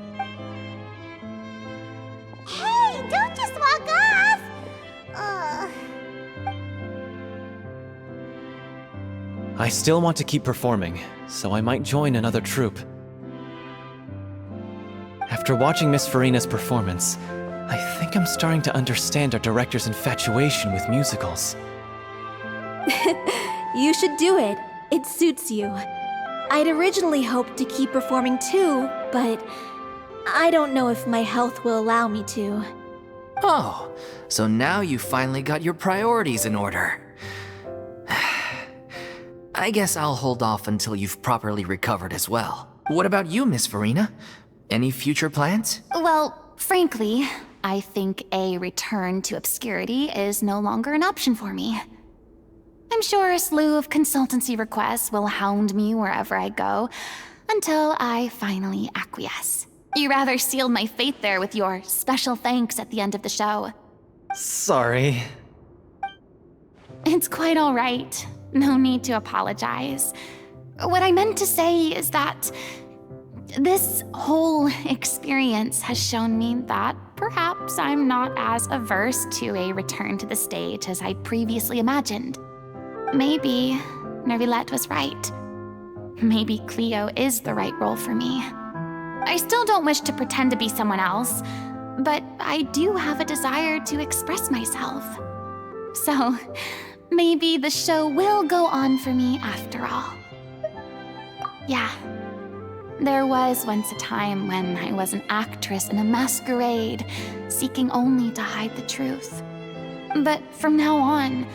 Hey, don't just walk off! Ugh. I still want to keep performing, so I might join another troupe. After watching Miss Furina's performance, I think I'm starting to understand our director's infatuation with musicals. You should do it. It suits you. I'd originally hoped to keep performing too, but I don't know if my health will allow me to. Oh, so now you finally got your priorities in order. I guess I'll hold off until you've properly recovered as well. What about you, Miss Furina? Any future plans? Well, frankly, I think a return to obscurity is no longer an option for me. I'm sure a slew of consultancy requests will hound me wherever I go, until I finally acquiesce. You rather sealed my fate there with your special thanks at the end of the show. Sorry. It's quite all right. No need to apologize. What I meant to say is that this whole experience has shown me that perhaps I'm not as averse to a return to the stage as I previously imagined. Maybe Nervilette was right. Maybe Cleo is the right role for me. I still don't wish to pretend to be someone else, but I do have a desire to express myself. So, maybe the show will go on for me after all. Yeah. There was once a time when I was an actress in a masquerade, seeking only to hide the truth. But from now on,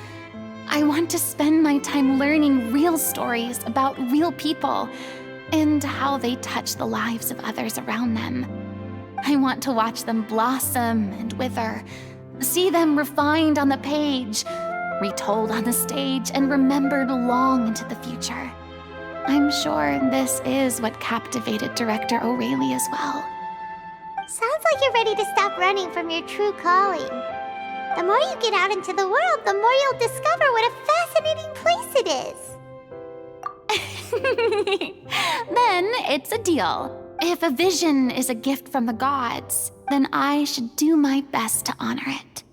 I want to spend my time learning real stories about real people and how they touch the lives of others around them. I want to watch them blossom and wither, see them refined on the page, retold on the stage, and remembered long into the future. I'm sure this is what captivated director O'Reilly as well. Sounds like you're ready to stop running from your true calling. The more you get out into the world, the more you'll discover what a fascinating place it is. Then it's a deal. If a vision is a gift from the gods, then I should do my best to honor it.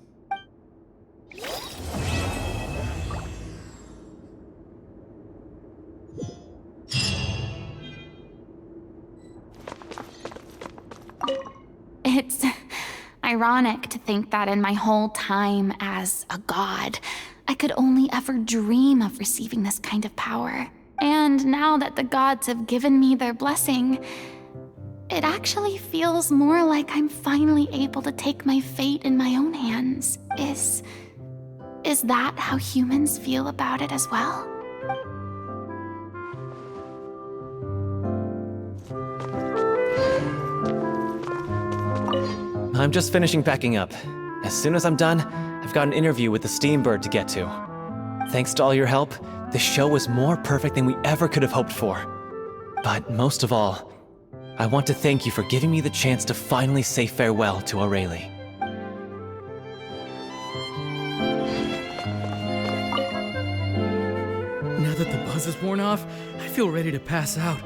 It's ironic to think that in my whole time as a god, I could only ever dream of receiving this kind of power. And now that the gods have given me their blessing, it actually feels more like I'm finally able to take my fate in my own hands. Is that how humans feel about it as well? I'm just finishing packing up. As soon as I'm done, I've got an interview with the Steambird to get to. Thanks to all your help, the show was more perfect than we ever could have hoped for. But most of all, I want to thank you for giving me the chance to finally say farewell to Aurelie. Now that the buzz is worn off, I feel ready to pass out.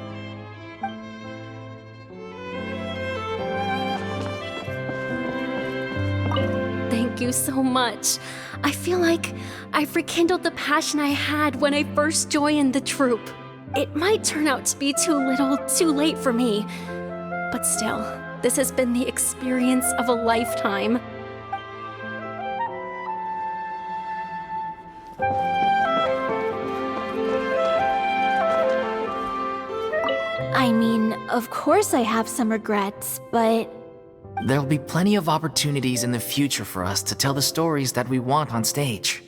Thank you so much. I feel like I've rekindled the passion I had when I first joined the troupe. It might turn out to be too little, too late for me. But still, this has been the experience of a lifetime. I mean, of course I have some regrets, but There'll be plenty of opportunities in the future for us to tell the stories that we want on stage.